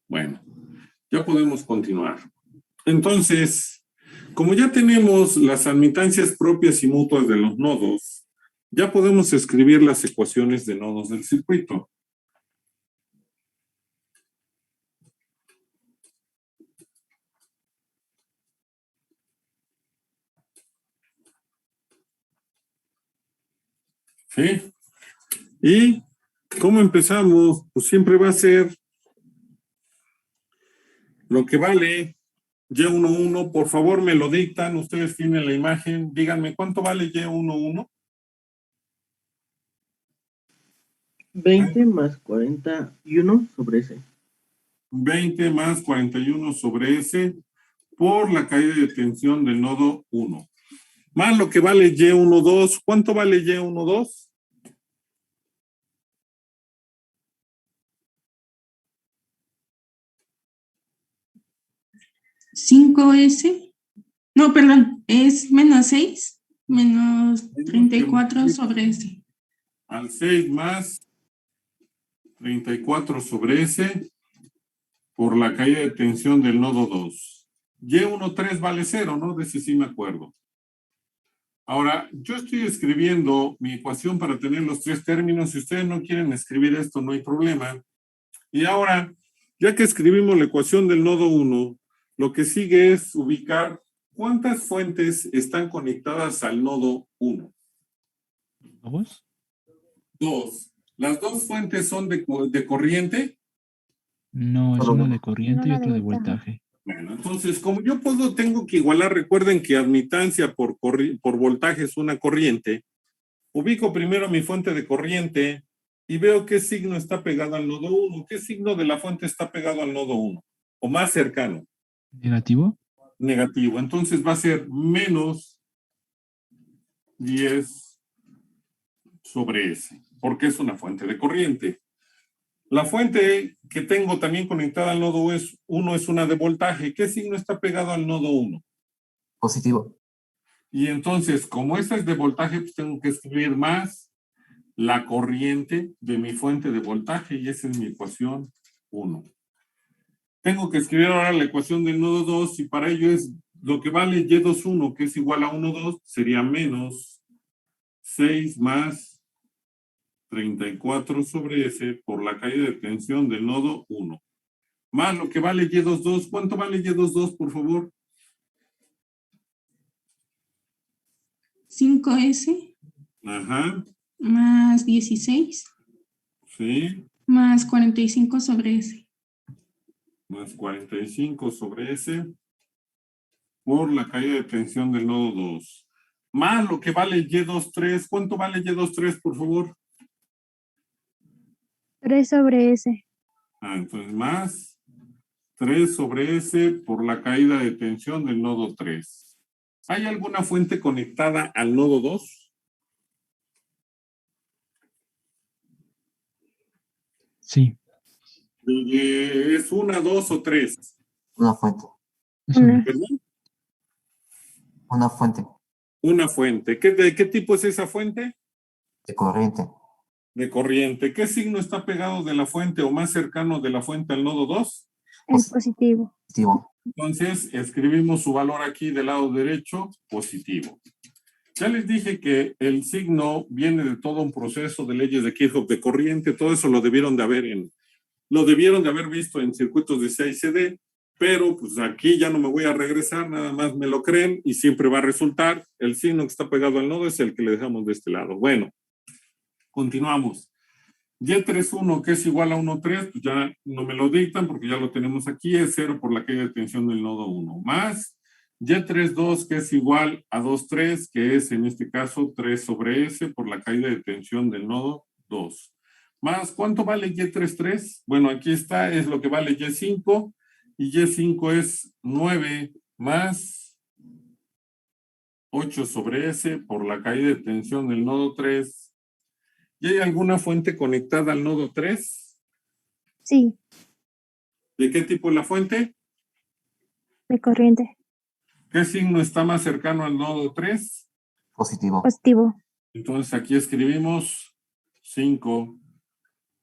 S1: Bueno, ya podemos continuar. Entonces, como ya tenemos las admitancias propias y mutuas de los nodos, ya podemos escribir las ecuaciones de nodos del circuito. ¿Sí? ¿Y cómo empezamos? Pues siempre va a ser lo que vale Y11. Por favor, me lo dictan. Ustedes tienen la imagen. Díganme, ¿cuánto vale Y11?
S4: 20 más 41 sobre S.
S1: 20 más 41 sobre S. por la caída de tensión del nodo 1. Más lo que vale Y12. ¿Cuánto vale Y12?
S5: 5S. No, perdón, es menos 6, menos 34 sobre S.
S1: Al 6 más 34 sobre S por la caída de tensión del nodo 2. Y13 vale 0, ¿no? De ese sí me acuerdo. Ahora, yo estoy escribiendo mi ecuación para tener los tres términos. Si ustedes no quieren escribir esto, no hay problema. Y ahora, ya que escribimos la ecuación del nodo 1, lo que sigue es ubicar cuántas fuentes están conectadas al nodo 1.
S2: ¿Dos?
S1: 2. ¿Las dos fuentes son de corriente?
S2: No, es
S3: Solo
S2: una
S3: uno.
S2: de corriente y otra de voltaje.
S1: Bueno, entonces, como yo tengo que igualar, recuerden que admitancia por voltaje es una corriente, ubico primero mi fuente de corriente y veo qué signo está pegado al nodo 1. ¿Qué signo de la fuente está pegado al nodo 1? O más cercano.
S2: ¿Negativo?
S1: Negativo. Entonces va a ser menos 10 sobre S, porque es una fuente de corriente. La fuente que tengo también conectada al nodo 1 es una de voltaje. ¿Qué signo está pegado al nodo 1?
S3: Positivo.
S1: Y entonces, como esta es de voltaje, pues tengo que escribir más la corriente de mi fuente de voltaje, y esa es mi ecuación 1. Tengo que escribir ahora la ecuación del nodo 2, y para ello es lo que vale Y21, que es igual a 1,2, sería menos 6 más 34 sobre S por la caída de tensión del nodo 1. Más lo que vale Y22. ¿Cuánto vale Y22, por favor?
S5: 5S
S1: Ajá,
S5: más 16
S1: sí,
S5: más 45 sobre S.
S1: más 45 sobre S por la caída de tensión del nodo 2. Más lo que vale Y23. ¿Cuánto vale Y23, por favor?
S6: 3 sobre S.
S1: Entonces más 3 sobre S por la caída de tensión del nodo 3. ¿Hay alguna fuente conectada al nodo 2?
S2: Sí,
S1: ¿Es una, dos o tres?
S3: Una fuente.
S2: es
S6: Una.
S2: una.
S1: ¿Perdón?
S3: Una fuente
S1: Una fuente. ¿De qué tipo es esa fuente?
S3: de corriente.
S1: De corriente. ¿Qué signo está pegado de la fuente o más cercano de la fuente al nodo 2?
S6: El positivo.
S3: Positivo.
S1: Entonces, escribimos su valor aquí del lado derecho, positivo. Ya les dije que el signo viene de todo un proceso de leyes de Kirchhoff de corriente. Todo eso lo debieron de haber visto en circuitos de CICD, pero pues aquí ya no me voy a regresar, nada más me lo creen y siempre va a resultar. El signo que está pegado al nodo es el que le dejamos de este lado. Bueno, continuamos. Y31, que es igual a 1,3, pues ya no me lo dictan porque ya lo tenemos aquí, es 0 por la caída de tensión del nodo 1. Más Y32, que es igual a 2,3, que es en este caso 3 sobre S por la caída de tensión del nodo 2. Más, ¿cuánto vale Y33? Bueno, aquí está, es lo que vale Y5, y Y5 es 9 más 8 sobre S por la caída de tensión del nodo 3. ¿Y hay alguna fuente conectada al nodo 3?
S6: Sí,
S1: ¿De qué tipo es la fuente?
S6: de corriente.
S1: ¿Qué signo está más cercano al nodo 3?
S3: Positivo.
S6: Positivo.
S1: Entonces aquí escribimos 5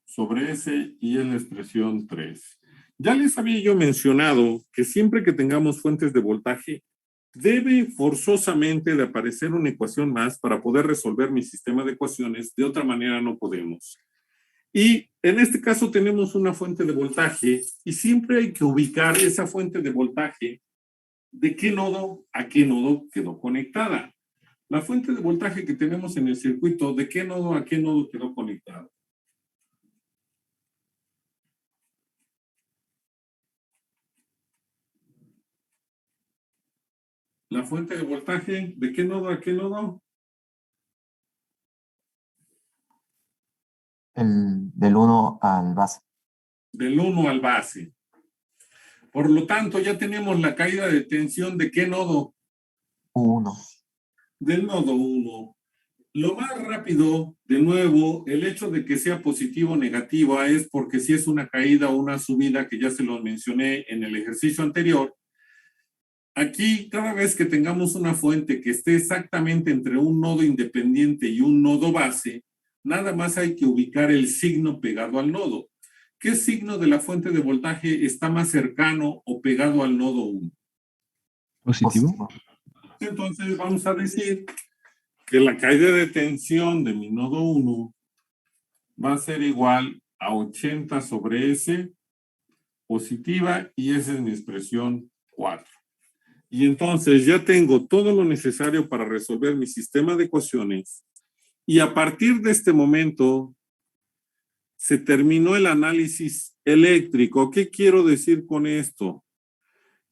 S1: sobre S y es la expresión 3. Ya les había yo mencionado que siempre que tengamos fuentes de voltaje, debe forzosamente de aparecer una ecuación más para poder resolver mi sistema de ecuaciones. De otra manera no podemos. Y en este caso tenemos una fuente de voltaje y siempre hay que ubicar esa fuente de voltaje de qué nodo a qué nodo quedó conectada. La fuente de voltaje que tenemos en el circuito, ¿de qué nodo a qué nodo quedó conectada? La fuente de voltaje, ¿de qué nodo a qué nodo?
S3: Del 1 al base.
S1: Del 1 al base. Por lo tanto, ya tenemos la caída de tensión de ¿qué nodo?
S3: 1.
S1: Del nodo 1. Lo más rápido, de nuevo, el hecho de que sea positivo o negativa es porque si es una caída o una subida, que ya se lo mencioné en el ejercicio anterior, aquí cada vez que tengamos una fuente que esté exactamente entre un nodo independiente y un nodo base, nada más hay que ubicar el signo pegado al nodo. ¿Qué signo de la fuente de voltaje está más cercano o pegado al nodo 1?
S2: Positivo.
S1: Entonces vamos a decir que la caída de tensión de mi nodo 1 va a ser igual a 80 sobre S positiva, y esa es mi expresión 4. Y entonces ya tengo todo lo necesario para resolver mi sistema de ecuaciones, y a partir de este momento se terminó el análisis eléctrico. ¿Qué quiero decir con esto?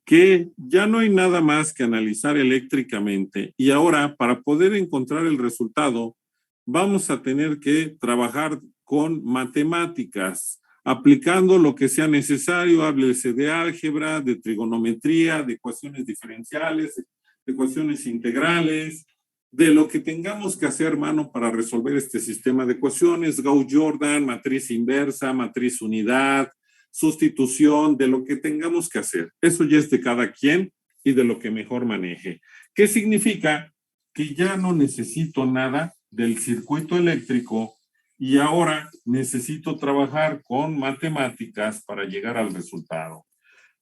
S1: Que ya no hay nada más que analizar eléctricamente, y ahora para poder encontrar el resultado vamos a tener que trabajar con matemáticas, aplicando lo que sea necesario. Háblese de álgebra, de trigonometría, de ecuaciones diferenciales, de ecuaciones integrales, de lo que tengamos que hacer, mano, para resolver este sistema de ecuaciones. Gauss-Jordan, matriz inversa, matriz unidad, sustitución, de lo que tengamos que hacer. Eso ya es de cada quien y de lo que mejor maneje. ¿Qué significa? Que ya no necesito nada del circuito eléctrico y ahora necesito trabajar con matemáticas para llegar al resultado.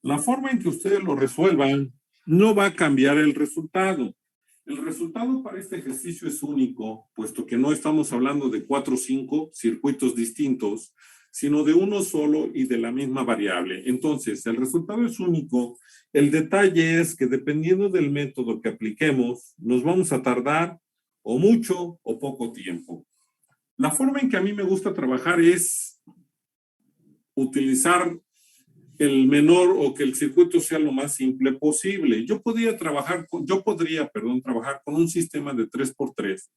S1: La forma en que ustedes lo resuelvan no va a cambiar el resultado. El resultado para este ejercicio es único, puesto que no estamos hablando de 4 o 5 circuitos distintos, sino de uno solo y de la misma variable. Entonces, el resultado es único. El detalle es que dependiendo del método que apliquemos, nos vamos a tardar o mucho o poco tiempo. La forma en que a mí me gusta trabajar es utilizar el menor, o que el circuito sea lo más simple posible. Yo podría trabajar con un sistema de 3x3,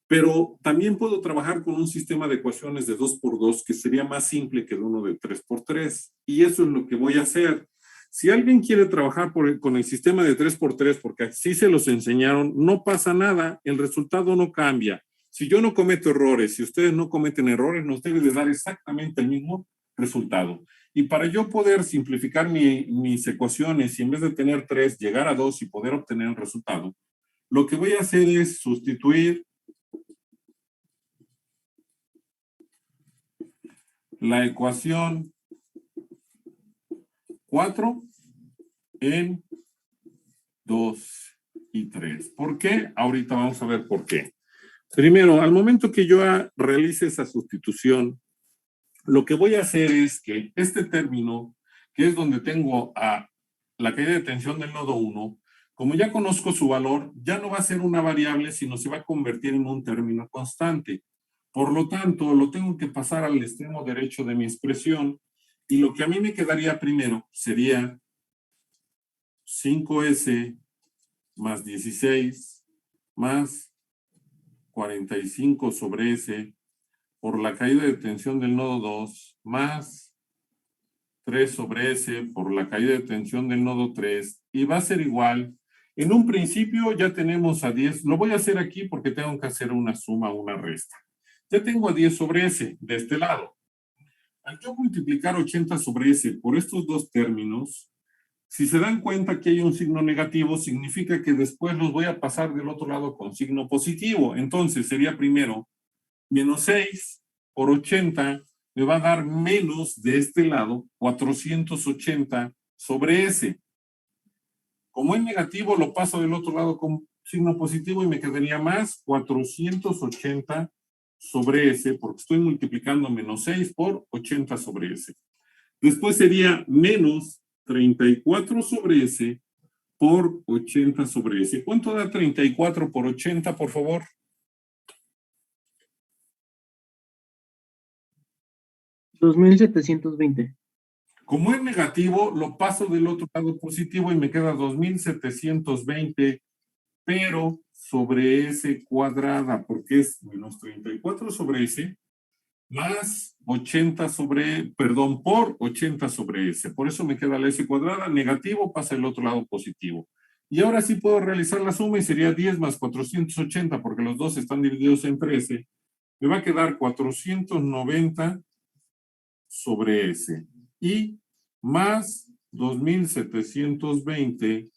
S1: pero también puedo trabajar con un sistema de ecuaciones de 2x2 que sería más simple que uno de 3x3. Y eso es lo que voy a hacer. Si alguien quiere trabajar con el sistema de 3x3, porque así se los enseñaron, no pasa nada, el resultado no cambia. Si yo no cometo errores, si ustedes no cometen errores, nos debe de dar exactamente el mismo resultado. Y para yo poder simplificar mis ecuaciones y en vez de tener 3, llegar a 2 y poder obtener el resultado, lo que voy a hacer es sustituir la ecuación 4 en 2 y 3. ¿Por qué? Ahorita vamos a ver por qué. Primero, al momento que yo realice esa sustitución, lo que voy a hacer es que este término, que es donde tengo a la caída de tensión del nodo 1, como ya conozco su valor, ya no va a ser una variable, sino se va a convertir en un término constante. Por lo tanto, lo tengo que pasar al extremo derecho de mi expresión, y lo que a mí me quedaría primero sería 5S más 16 más 45 sobre S por la caída de tensión del nodo 2 más 3 sobre S por la caída de tensión del nodo 3, y va a ser igual. En un principio ya tenemos a 10, lo voy a hacer aquí porque tengo que hacer una suma, una resta. Ya tengo a 10 sobre S de este lado. Al yo multiplicar 80 sobre S por estos dos términos, si se dan cuenta que hay un signo negativo, significa que después los voy a pasar del otro lado con signo positivo. Entonces sería primero menos 6 por 80 me va a dar menos de este lado 480 sobre S. Como es negativo, lo paso del otro lado con signo positivo y me quedaría más 480 sobre S, porque estoy multiplicando menos 6 por 80 sobre S. Después sería menos 34 sobre S por 80 sobre S. ¿Cuánto da 34 por 80, por favor?
S4: $2,720.
S1: Como es negativo, lo paso del otro lado positivo y me queda 2,720, pero sobre S cuadrada, porque es menos 34 sobre S más 80 sobre, perdón, por 80 sobre S. Por eso me queda la S cuadrada, negativo, pasa el otro lado positivo. Y ahora sí puedo realizar la suma y sería 10 más 480, porque los dos están divididos entre S. Me va a quedar 490 sobre S. Y más 2720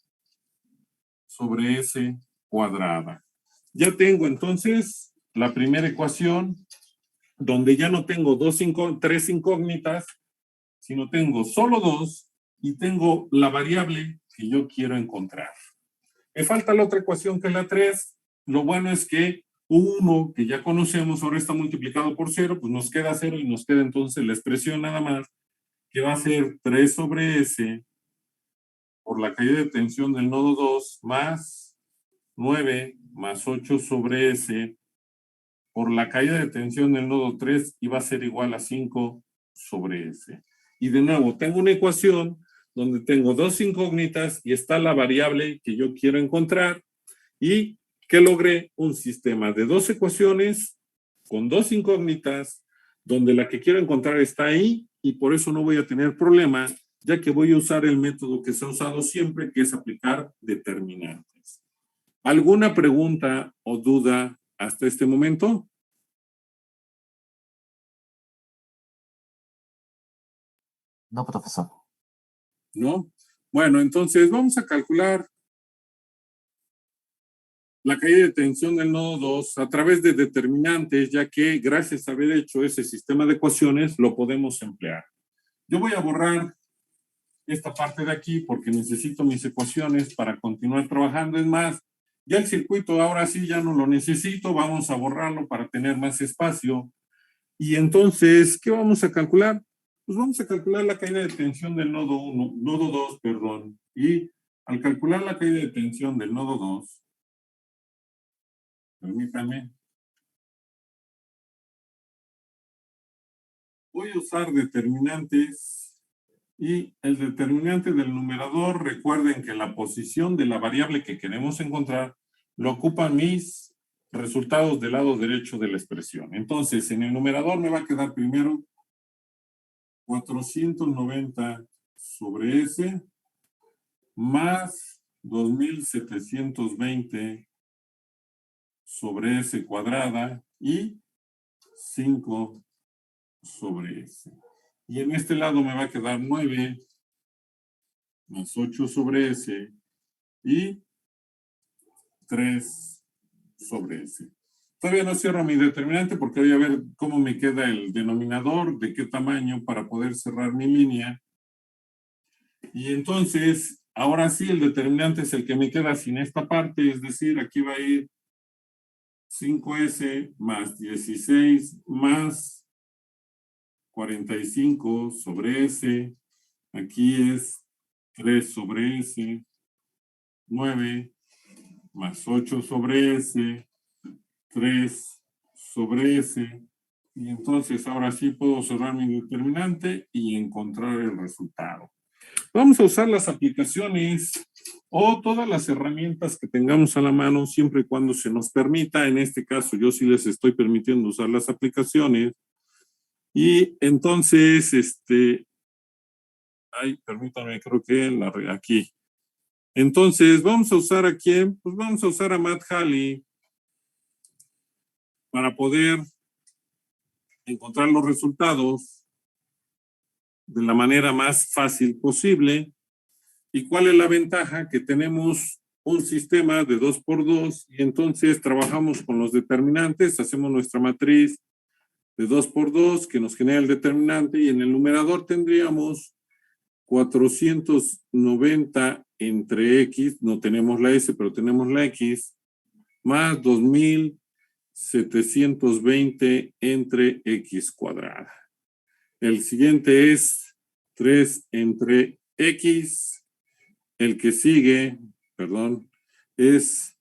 S1: sobre S cuadrada. Ya tengo entonces la primera ecuación, donde ya no tengo tres incógnitas, sino tengo solo dos y tengo la variable que yo quiero encontrar. Me falta la otra ecuación que es la 3. Lo bueno es que 1 que ya conocemos ahora está multiplicado por 0, pues nos queda 0 y nos queda entonces la expresión nada más, que va a ser 3 sobre S por la caída de tensión del nodo 2 más 9 más 8 sobre S por la caída de tensión del nodo 3 y va a ser igual a 5 sobre S. Y de nuevo, tengo una ecuación donde tengo dos incógnitas y está la variable que yo quiero encontrar y que logré un sistema de dos ecuaciones con dos incógnitas donde la que quiero encontrar está ahí y por eso no voy a tener problema, ya que voy a usar el método que se ha usado siempre, que es aplicar determinantes. ¿Alguna pregunta o duda hasta este momento?
S3: No, profesor.
S1: ¿No? Bueno, entonces vamos a calcular la caída de tensión del nodo 2 a través de determinantes, ya que gracias a haber hecho ese sistema de ecuaciones lo podemos emplear. Yo voy a borrar esta parte de aquí porque necesito mis ecuaciones para continuar trabajando. Es más, ya el circuito ahora sí ya no lo necesito, vamos a borrarlo para tener más espacio. Y entonces, ¿qué vamos a calcular? Pues vamos a calcular la caída de tensión del nodo 2, perdón. Y al calcular la caída de tensión del nodo 2, permítanme, voy a usar determinantes y el determinante del numerador, recuerden que la posición de la variable que queremos encontrar lo ocupan mis resultados del lado derecho de la expresión. Entonces, en el numerador me va a quedar primero 490 sobre S más 2720 sobre S cuadrada y 5 sobre S. Y en este lado me va a quedar 9 más 8 sobre S y 3 sobre S. Todavía no cierro mi determinante porque voy a ver cómo me queda el denominador, de qué tamaño para poder cerrar mi línea. Y entonces, ahora sí, el determinante es el que me queda sin esta parte, es decir, aquí va a ir 5S más 16 más 45 sobre S. Aquí es 3 sobre S, 9 más 8 sobre S, 3 sobre S. Y entonces ahora sí puedo cerrar mi determinante y encontrar el resultado. Vamos a usar las aplicaciones o todas las herramientas que tengamos a la mano siempre y cuando se nos permita. En este caso yo sí les estoy permitiendo usar las aplicaciones. Y entonces, permítanme, creo que aquí. Entonces, vamos a usar a quién? Pues vamos a usar a Matt Halley para poder encontrar los resultados de la manera más fácil posible. ¿Y cuál es la ventaja? Que tenemos un sistema de 2x2 y entonces trabajamos con los determinantes, hacemos nuestra matriz de 2x2 que nos genera el determinante y en el numerador tendríamos 490 entre X, no tenemos la S, pero tenemos la X, más 2720 entre X cuadrada. El siguiente es 3 entre X. El que sigue, perdón, es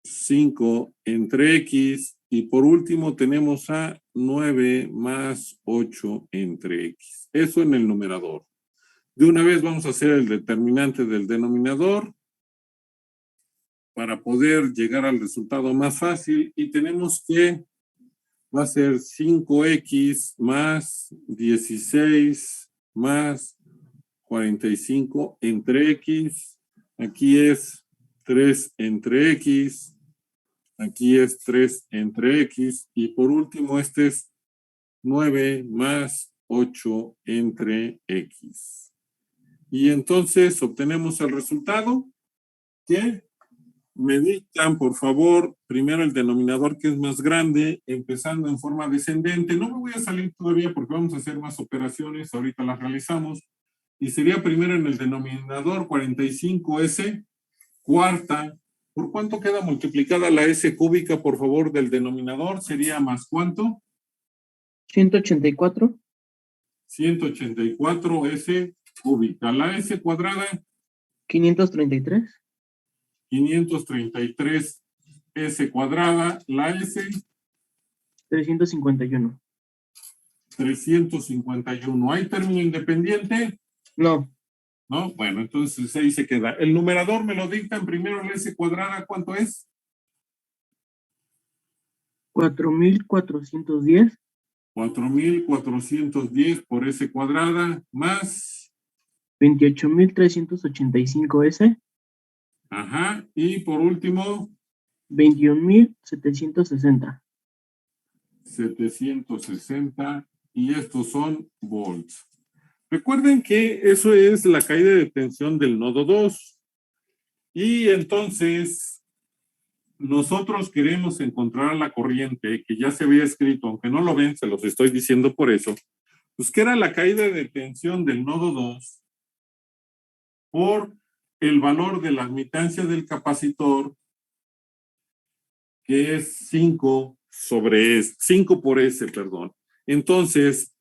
S1: 5 entre X. Y por último tenemos a 9 más 8 entre X. Eso en el numerador. De una vez vamos a hacer el determinante del denominador para poder llegar al resultado más fácil y tenemos que va a ser 5x más 16 más 45 entre x. Aquí es 3 entre x. Aquí es 3 entre x. Y por último, este es 9 más 8 entre x. Y entonces obtenemos el resultado que me dictan, por favor, primero el denominador que es más grande, empezando en forma descendente. No me voy a salir todavía porque vamos a hacer más operaciones, ahorita las realizamos. Y sería primero en el denominador 45S, cuarta. ¿Por cuánto queda multiplicada la S cúbica, por favor, del denominador? ¿Sería más cuánto?
S4: 184.
S1: 184S cúbica. La S cuadrada,
S4: 533.
S1: 533 S cuadrada. La S,
S4: 351.
S1: 351. ¿Hay término independiente?
S4: No.
S1: ¿No? Bueno, entonces ahí se queda. El numerador me lo dictan primero la S cuadrada. ¿Cuánto es?
S4: 4410.
S1: 4410 por S cuadrada más.
S4: 28.385S.
S1: Ajá. Y por último,
S4: 21.760.
S1: 760. Y estos son volts. Recuerden que eso es la caída de tensión del nodo 2. Y entonces, nosotros queremos encontrar la corriente que ya se había escrito, aunque no lo ven, se los estoy diciendo por eso, pues que era la caída de tensión del nodo 2 por el valor de la admitancia del capacitor, que es 5 sobre S, 5 por S, perdón. Entonces,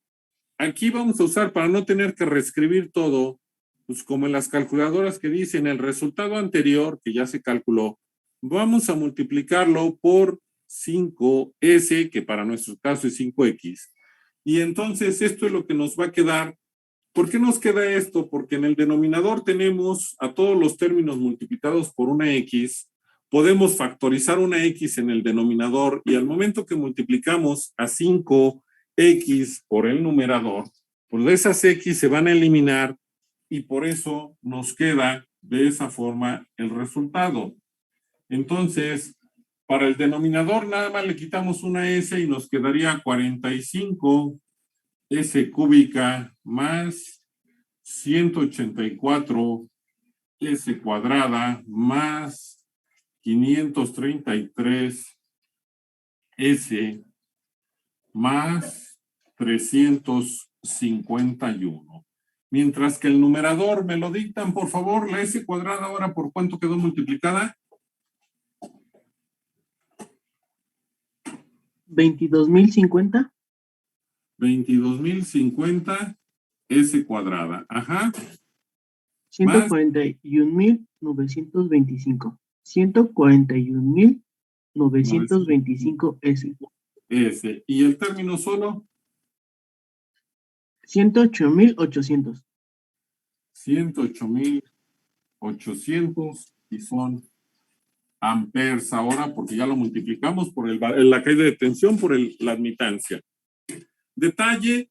S1: aquí vamos a usar, para no tener que reescribir todo, pues como en las calculadoras que dicen el resultado anterior, que ya se calculó, vamos a multiplicarlo por 5S, que para nuestro caso es 5X. Y entonces esto es lo que nos va a quedar. ¿Por qué nos queda esto? Porque en el denominador tenemos a todos los términos multiplicados por una X. Podemos factorizar una X en el denominador y al momento que multiplicamos a 5X por el numerador, pues esas X se van a eliminar y por eso nos queda de esa forma el resultado. Entonces, para el denominador nada más le quitamos una S y nos quedaría 45 S cúbica más 184 S cuadrada más 533 S más 351. Mientras que el numerador me lo dictan, por favor, la S cuadrada ahora, ¿por cuánto quedó multiplicada?
S4: 22.050.
S1: 22.050 S cuadrada. Ajá.
S4: 141.925. 141.925 S.
S1: S. ¿Y el término solo?
S4: 108.800.
S1: 108.800 y son amperes ahora porque ya lo multiplicamos por la caída de tensión por la admitancia. Detalle,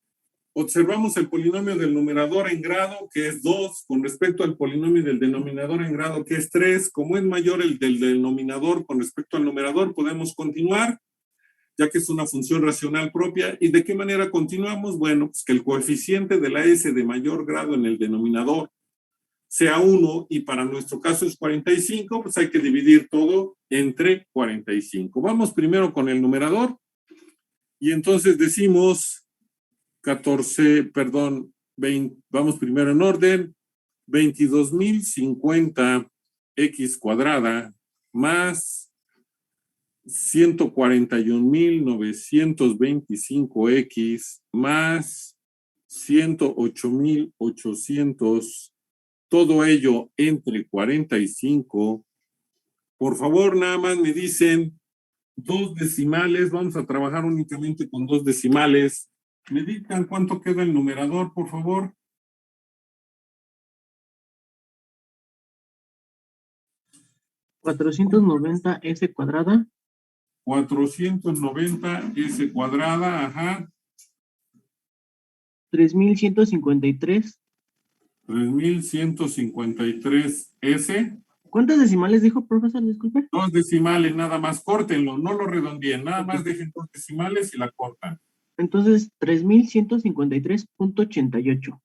S1: observamos el polinomio del numerador en grado que es 2 con respecto al polinomio del denominador en grado que es 3. Como es mayor el del denominador con respecto al numerador, podemos continuar ya que es una función racional propia. ¿Y de qué manera continuamos? Bueno, pues que el coeficiente de la S de mayor grado en el denominador sea 1 y para nuestro caso es 45, pues hay que dividir todo entre 45. Vamos primero con el numerador y entonces decimos 20, vamos primero en orden, 22.050 X cuadrada más 141.925X más 108.800, todo ello entre 45. Por favor, nada más me dicen 2 decimales, vamos a trabajar únicamente con 2 decimales. ¿Me dictan cuánto queda el numerador, por favor?
S4: $490 S cuadrada
S1: 490 S cuadrada, ajá,
S4: 3153.
S1: 3153 S.
S4: ¿Cuántas decimales dijo, profesor? Disculpe.
S1: 2 decimales, nada más, córtenlo, no lo redondeen, nada
S4: Ok.
S1: más dejen 2 decimales y la cortan.
S4: Entonces, 3153.88.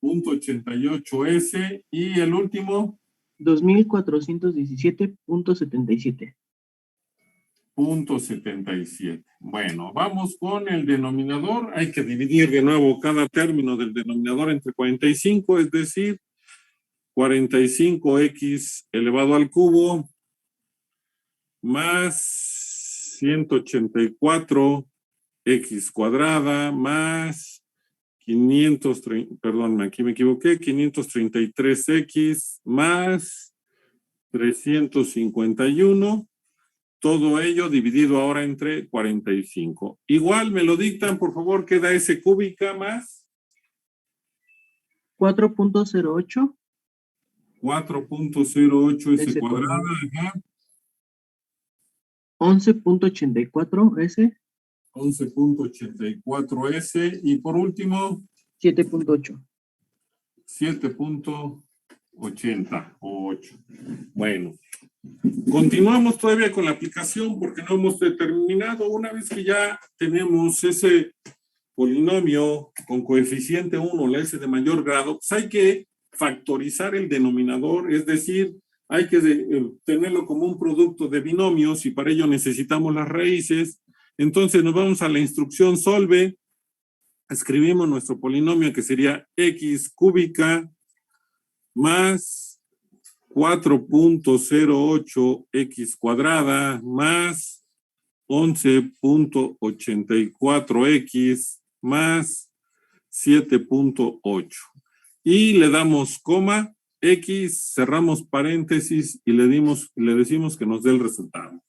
S1: Punto 88 S y el último,
S4: 2417.77.
S1: punto 77. Bueno, vamos con el denominador. Hay que dividir de nuevo cada término del denominador entre 45, es decir, 45x elevado al cubo más 184x cuadrada más 530, perdón, aquí me equivoqué, 533x más 351, todo ello dividido ahora entre 45. Igual me lo dictan, por favor, queda S cúbica más
S4: 4.08.
S1: 4.08 S
S4: S
S1: cuadrada,
S4: cuadrada.
S1: ajá,
S4: 11.84 S.
S1: 11.84 S y por último
S4: 7.8.
S1: 7.80 o 8. Bueno, continuamos todavía con la aplicación porque no hemos determinado. Una vez que ya tenemos ese polinomio con coeficiente 1, la S de mayor grado, pues hay que factorizar el denominador, es decir, hay que tenerlo como un producto de binomios y para ello necesitamos las raíces. Entonces nos vamos a la instrucción solve, escribimos nuestro polinomio que sería x cúbica más 4.08x cuadrada más 11.84x más 7.8. Y le damos coma, x, cerramos paréntesis y le decimos que nos dé el resultado.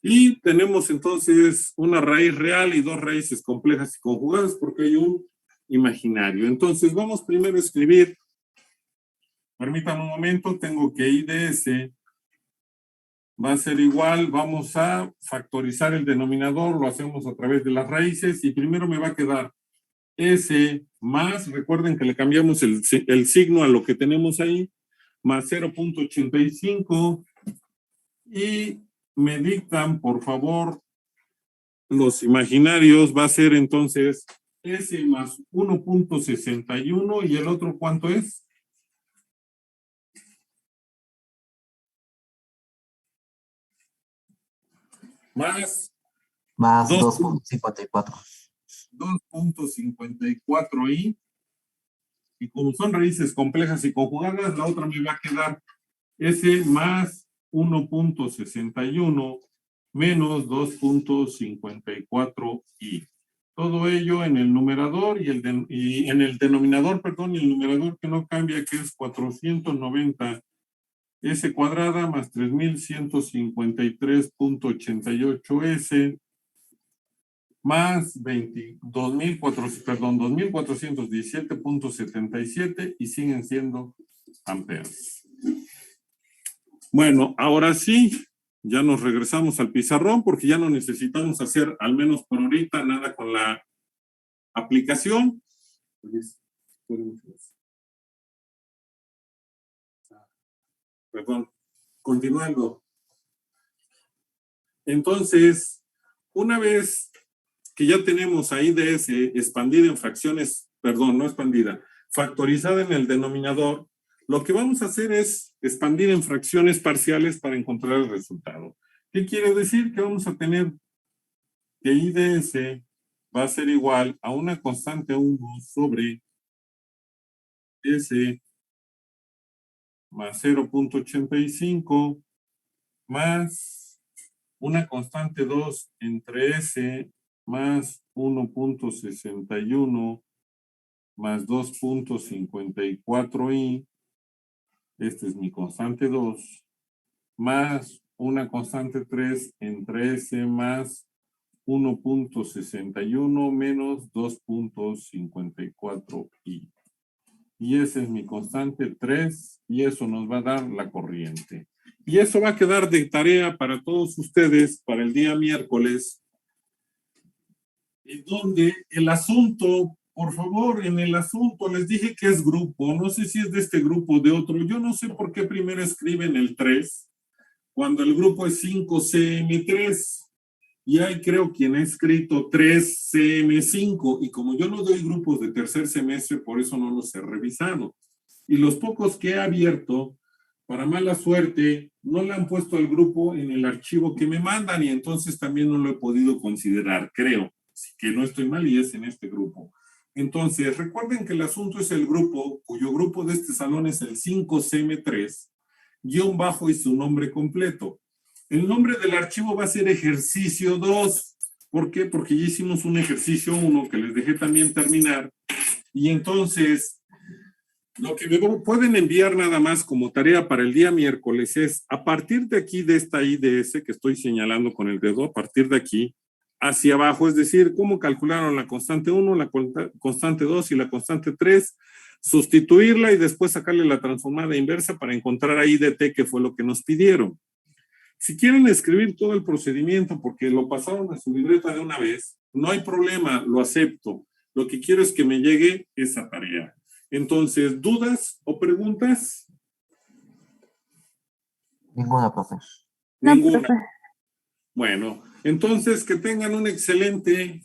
S1: Y tenemos entonces una raíz real y dos raíces complejas y conjugadas porque hay un imaginario. Entonces vamos primero a escribir, permítanme un momento, tengo que I de S va a ser igual, vamos a factorizar el denominador, lo hacemos a través de las raíces y primero me va a quedar S más, recuerden que le cambiamos el signo a lo que tenemos ahí, más 0.85 y me dictan, por favor, los imaginarios, va a ser entonces S más 1.61 y el otro, ¿cuánto es? Más
S3: Más
S1: 2.54.
S3: 2.54.
S1: Y como son raíces complejas y conjugadas, la otra me va a quedar S más 1.61 menos 2.54i. Todo ello en el numerador y en el denominador, perdón, y el numerador que no cambia, que es 490 S cuadrada más 3153.88 S más 2.417.77 y siguen siendo amperes. Bueno, ahora sí, ya nos regresamos al pizarrón porque ya no necesitamos hacer, al menos por ahorita, nada con la aplicación. Perdón, continuando. Entonces, una vez que ya tenemos ahí de ese expandida en fracciones, perdón, no expandida, factorizada en el denominador, lo que vamos a hacer es expandir en fracciones parciales para encontrar el resultado. ¿Qué quiere decir? Que vamos a tener que I de S va a ser igual a una constante 1 sobre S más 0.85 más una constante 2 entre S más 1.61 más 2.54i, este es mi constante 2, más una constante 3 entre S más 1.61 menos 2.54i. Y ese es mi constante 3 y eso nos va a dar la corriente. Y eso va a quedar de tarea para todos ustedes para el día miércoles, en donde el asunto, por favor, en el asunto les dije que es grupo, no sé si es de este grupo o de otro, yo no sé por qué primero escriben el 3, cuando el grupo es 5CM3, y hay creo quien ha escrito 3CM5, y como yo no doy grupos de tercer semestre, por eso no los he revisado. Y los pocos que he abierto, para mala suerte, no le han puesto el grupo en el archivo que me mandan y entonces también no lo he podido considerar, creo. Así que no estoy mal y es en este grupo. Entonces, recuerden que el asunto es el grupo, cuyo grupo de este salón es el 5CM3, guión bajo y su nombre completo. El nombre del archivo va a ser ejercicio 2. ¿Por qué? Porque ya hicimos un ejercicio 1 que les dejé también terminar. Y entonces, lo que me pueden enviar nada más como tarea para el día miércoles es, a partir de aquí, de esta IDS que estoy señalando con el dedo, a partir de aquí, hacia abajo, es decir, cómo calcularon la constante 1, la constante 2 y la constante 3, sustituirla y después sacarle la transformada inversa para encontrar ahí dt, que fue lo que nos pidieron. Si quieren escribir todo el procedimiento porque lo pasaron a su libreta de una vez, no hay problema, lo acepto. Lo que quiero es que me llegue esa tarea. Entonces, ¿dudas o preguntas?
S3: Ninguna, profe.
S6: No,
S1: Ninguna.
S6: profe.
S1: Bueno, entonces que tengan un excelente